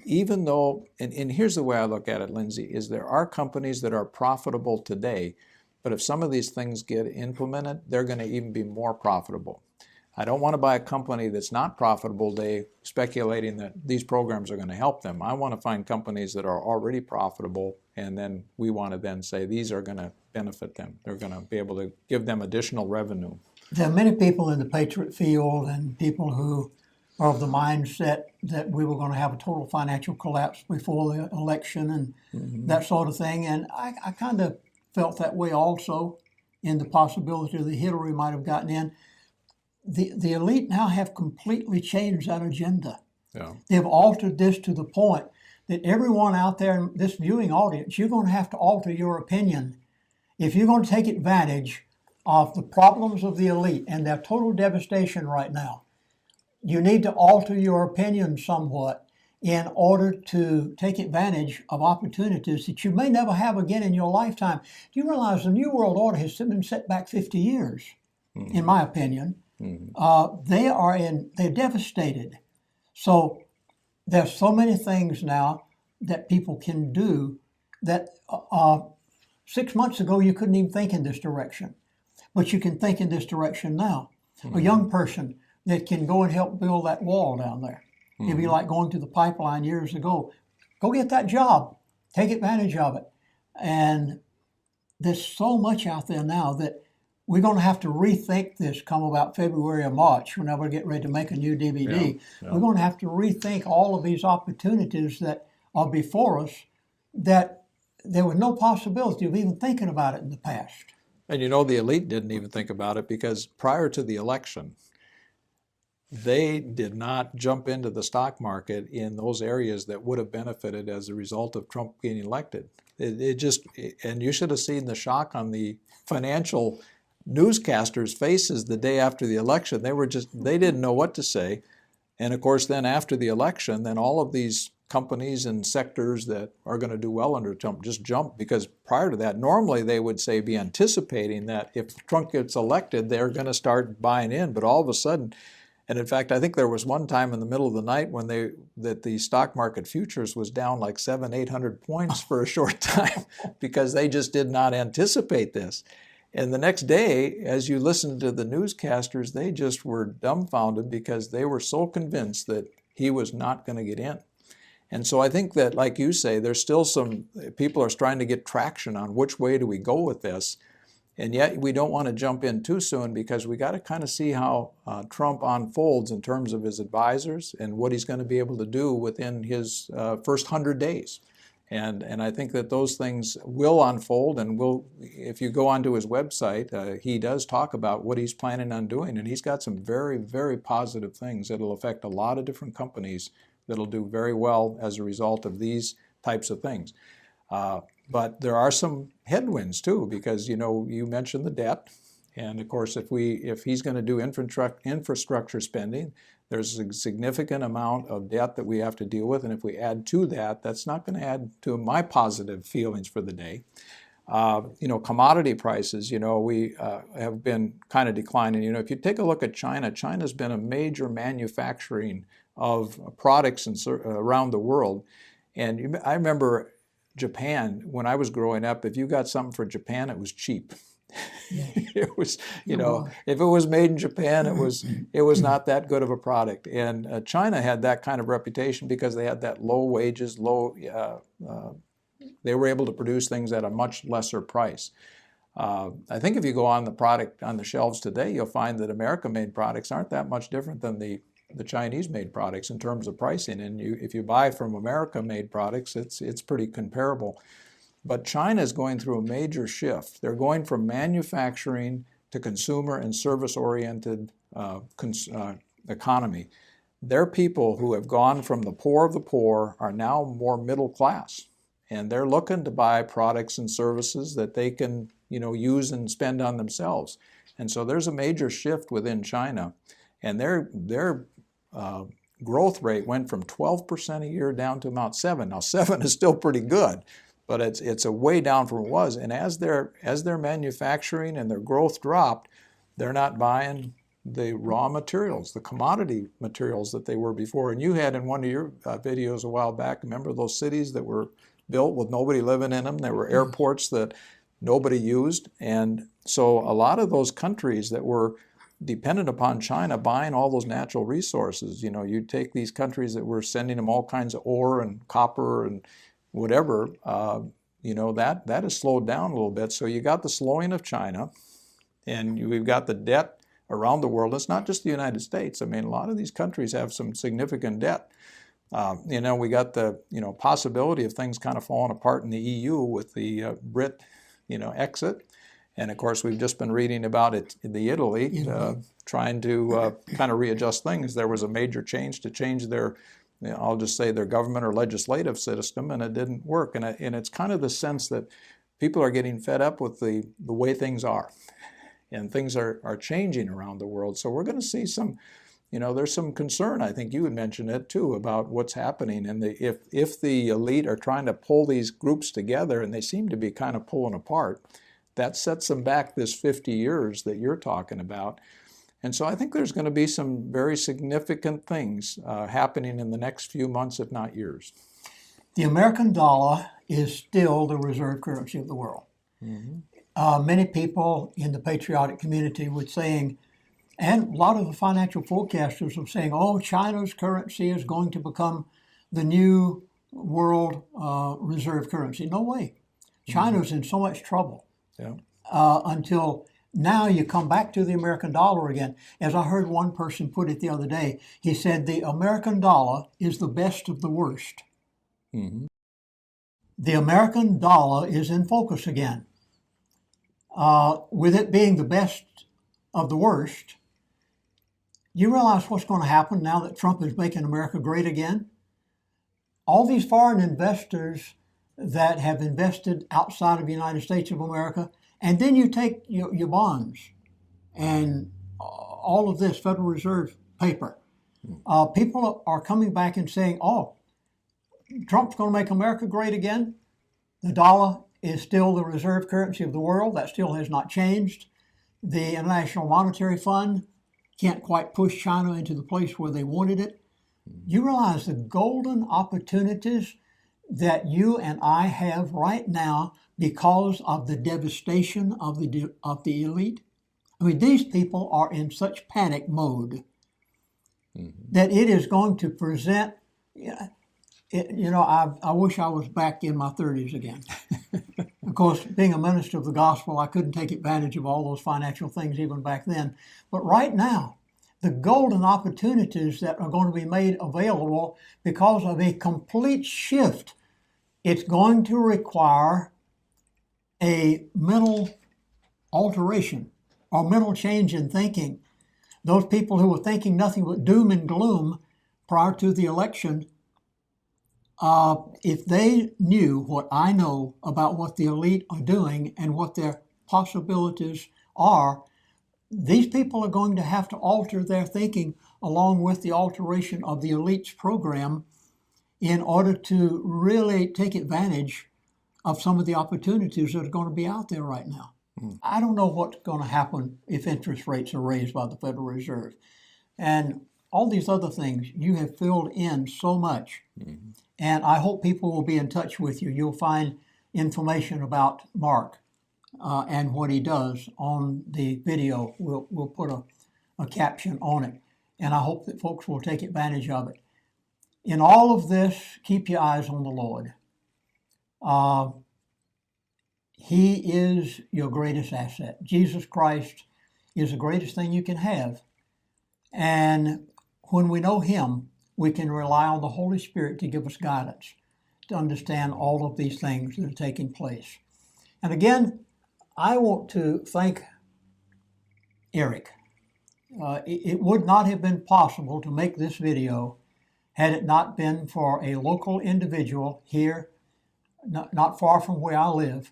even though, and here's the way I look at it, Lindsey, is there are companies that are profitable today, but if some of these things get implemented, they're going to even be more profitable. I don't want to buy a company that's not profitable today speculating that these programs are going to help them. I want to find companies that are already profitable, and then we want to then say these are going to benefit them. They're going to be able to give them additional revenue. There are many people in the patriot field and people who are of the mindset that we were going to have a total financial collapse before the election and that sort of thing. And I kind of felt that way also in the possibility that Hillary might have gotten in. The elite now have completely changed that agenda. Yeah. They've altered this to the point that everyone out there in this viewing audience, you're going to have to alter your opinion. If you're going to take advantage of the problems of the elite and their total devastation right now, you need to alter your opinion somewhat in order to take advantage of opportunities that you may never have again in your lifetime. Do you realize the New World Order has been set back 50 years, in my opinion? They're devastated. So there's so many things now that people can do that 6 months ago you couldn't even think in this direction, but you can think in this direction now. A young person that can go and help build that wall down there. It'd be like going to the pipeline years ago. Go get that job. Take advantage of it. And there's so much out there now that we're going to have to rethink this come about February or March, whenever we get ready to make a new DVD. We're going to have to rethink all of these opportunities that are before us that there was no possibility of even thinking about it in the past. And you know, the elite didn't even think about it because prior to the election, they did not jump into the stock market in those areas that would have benefited as a result of Trump getting elected. And you should have seen the shock on the financial newscasters' faces the day after the election. They didn't know what to say. And of course, then after the election, then all of these companies and sectors that are going to do well under Trump just jumped, because prior to that, normally they would say be anticipating that if Trump gets elected, they're going to start buying in. But all of a sudden, and in fact, I think there was one time in the middle of the night when that the stock market futures was down like 700-800 points for a short time because they just did not anticipate this. And the next day, as you listened to the newscasters, they just were dumbfounded because they were so convinced that he was not going to get in. And so I think that, like you say, there's still some people are trying to get traction on which way do we go with this. And yet we don't want to jump in too soon because we got to kind of see how Trump unfolds in terms of his advisors and what he's going to be able to do within his first 100 days. And I think that those things will unfold, and if you go onto his website, he does talk about what he's planning on doing, and he's got some very, very positive things that'll affect a lot of different companies that'll do very well as a result of these types of things. But there are some headwinds too, because you mentioned the debt, and of course if he's going to do infrastructure spending, there's a significant amount of debt that we have to deal with, and if we add to that, that's not going to add to my positive feelings for the day. Commodity prices, we have been kind of declining. If you take a look at China, China's been a major manufacturing of products around the world, and I remember Japan, when I was growing up, if you got something for Japan, it was cheap. It was, if it was made in Japan, it was not that good of a product. And China had that kind of reputation because they had that low wages, they were able to produce things at a much lesser price. I think if you go on the shelves today, you'll find that American-made products aren't that much different than the Chinese-made products in terms of pricing. And if you buy from America-made products, it's pretty comparable. But China is going through a major shift. They're going from manufacturing to consumer and service-oriented economy. Their people who have gone from the poor of the poor are now more middle class, and they're looking to buy products and services that they can, use and spend on themselves. And so there's a major shift within China, and their growth rate went from 12% a year down to about 7%. Now 7 is still pretty good, but it's a way down from what it was. And as their manufacturing and their growth dropped, they're not buying the raw materials, the commodity materials that they were before. And you had in one of your videos a while back, remember those cities that were built with nobody living in them? There were airports that nobody used. And so a lot of those countries that were dependent upon China buying all those natural resources, you take these countries that were sending them all kinds of ore and copper and whatever, that has slowed down a little bit. So you got the slowing of China, and we've got the debt around the world. It's not just the United States. I mean, a lot of these countries have some significant debt. We got the possibility of things kind of falling apart in the EU with the Brit exit. And of course, we've just been reading about it in Italy, trying to kind of readjust things. There was a major change to change their, I'll just say their government or legislative system, and it didn't work. And it's kind of the sense that people are getting fed up with the way things are. And things are changing around the world. So we're going to see some, there's some concern, I think you had mentioned it too, about what's happening. And if the elite are trying to pull these groups together, and they seem to be kind of pulling apart, that sets them back this 50 years that you're talking about. And so I think there's going to be some very significant things happening in the next few months, if not years. The American dollar is still the reserve currency of the world. Mm-hmm. Many people in the patriotic community were saying And a lot of the financial forecasters are saying, oh, China's currency is going to become the new world reserve currency. No way. China's in so much trouble until now you come back to the American dollar again. As I heard one person put it the other day, he said the American dollar is the best of the worst. The American dollar is in focus again. With it being the best of the worst, you realize what's going to happen now that Trump is making America great again? All these foreign investors that have invested outside of the United States of America, and then you take your bonds and all of this Federal Reserve paper. People are coming back and saying, oh, Trump's going to make America great again. The dollar is still the reserve currency of the world. That still has not changed. The International Monetary Fund can't quite push China into the place where they wanted it. You realize the golden opportunities that you and I have right now because of the devastation of the elite? I mean, these people are in such panic mode that it is going to present, I wish I was back in my 30s again. Of course, being a minister of the gospel, I couldn't take advantage of all those financial things even back then. But right now, the golden opportunities that are going to be made available because of a complete shift, it's going to require a mental alteration or mental change in thinking. Those people who were thinking nothing but doom and gloom prior to the election, if they knew what I know about what the elite are doing and what their possibilities are, these people are going to have to alter their thinking along with the alteration of the elite's program in order to really take advantage of some of the opportunities that are going to be out there right now. I don't know what's going to happen if interest rates are raised by the Federal Reserve. And all these other things, you have filled in so much. And I hope people will be in touch with you. You'll find information about Mark and what he does on the video. We'll put a caption on it. And I hope that folks will take advantage of it. In all of this, keep your eyes on the Lord. He is your greatest asset. Jesus Christ is the greatest thing you can have. And when we know Him, we can rely on the Holy Spirit to give us guidance to understand all of these things that are taking place. And again, I want to thank Eric. It would not have been possible to make this video had it not been for a local individual here, not far from where I live,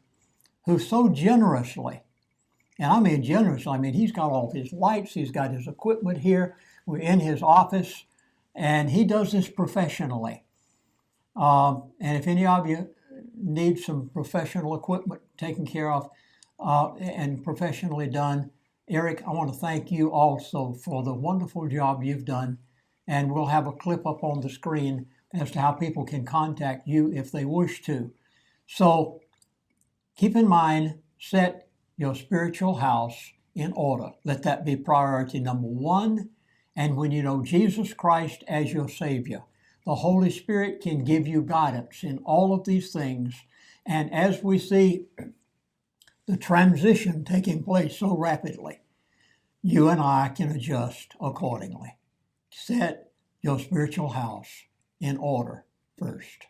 who so generously, and I mean generously, I mean he's got all of his lights, he's got his equipment here, we're in his office, and he does this professionally. And if any of you need some professional equipment taken care of and professionally done, Eric, I want to thank you also for the wonderful job you've done. And we'll have a clip up on the screen as to how people can contact you if they wish to. So keep in mind, set your spiritual house in order. Let that be priority number one. And when you know Jesus Christ as your Savior, the Holy Spirit can give you guidance in all of these things. And as we see the transition taking place so rapidly, you and I can adjust accordingly. Set your spiritual house in order first.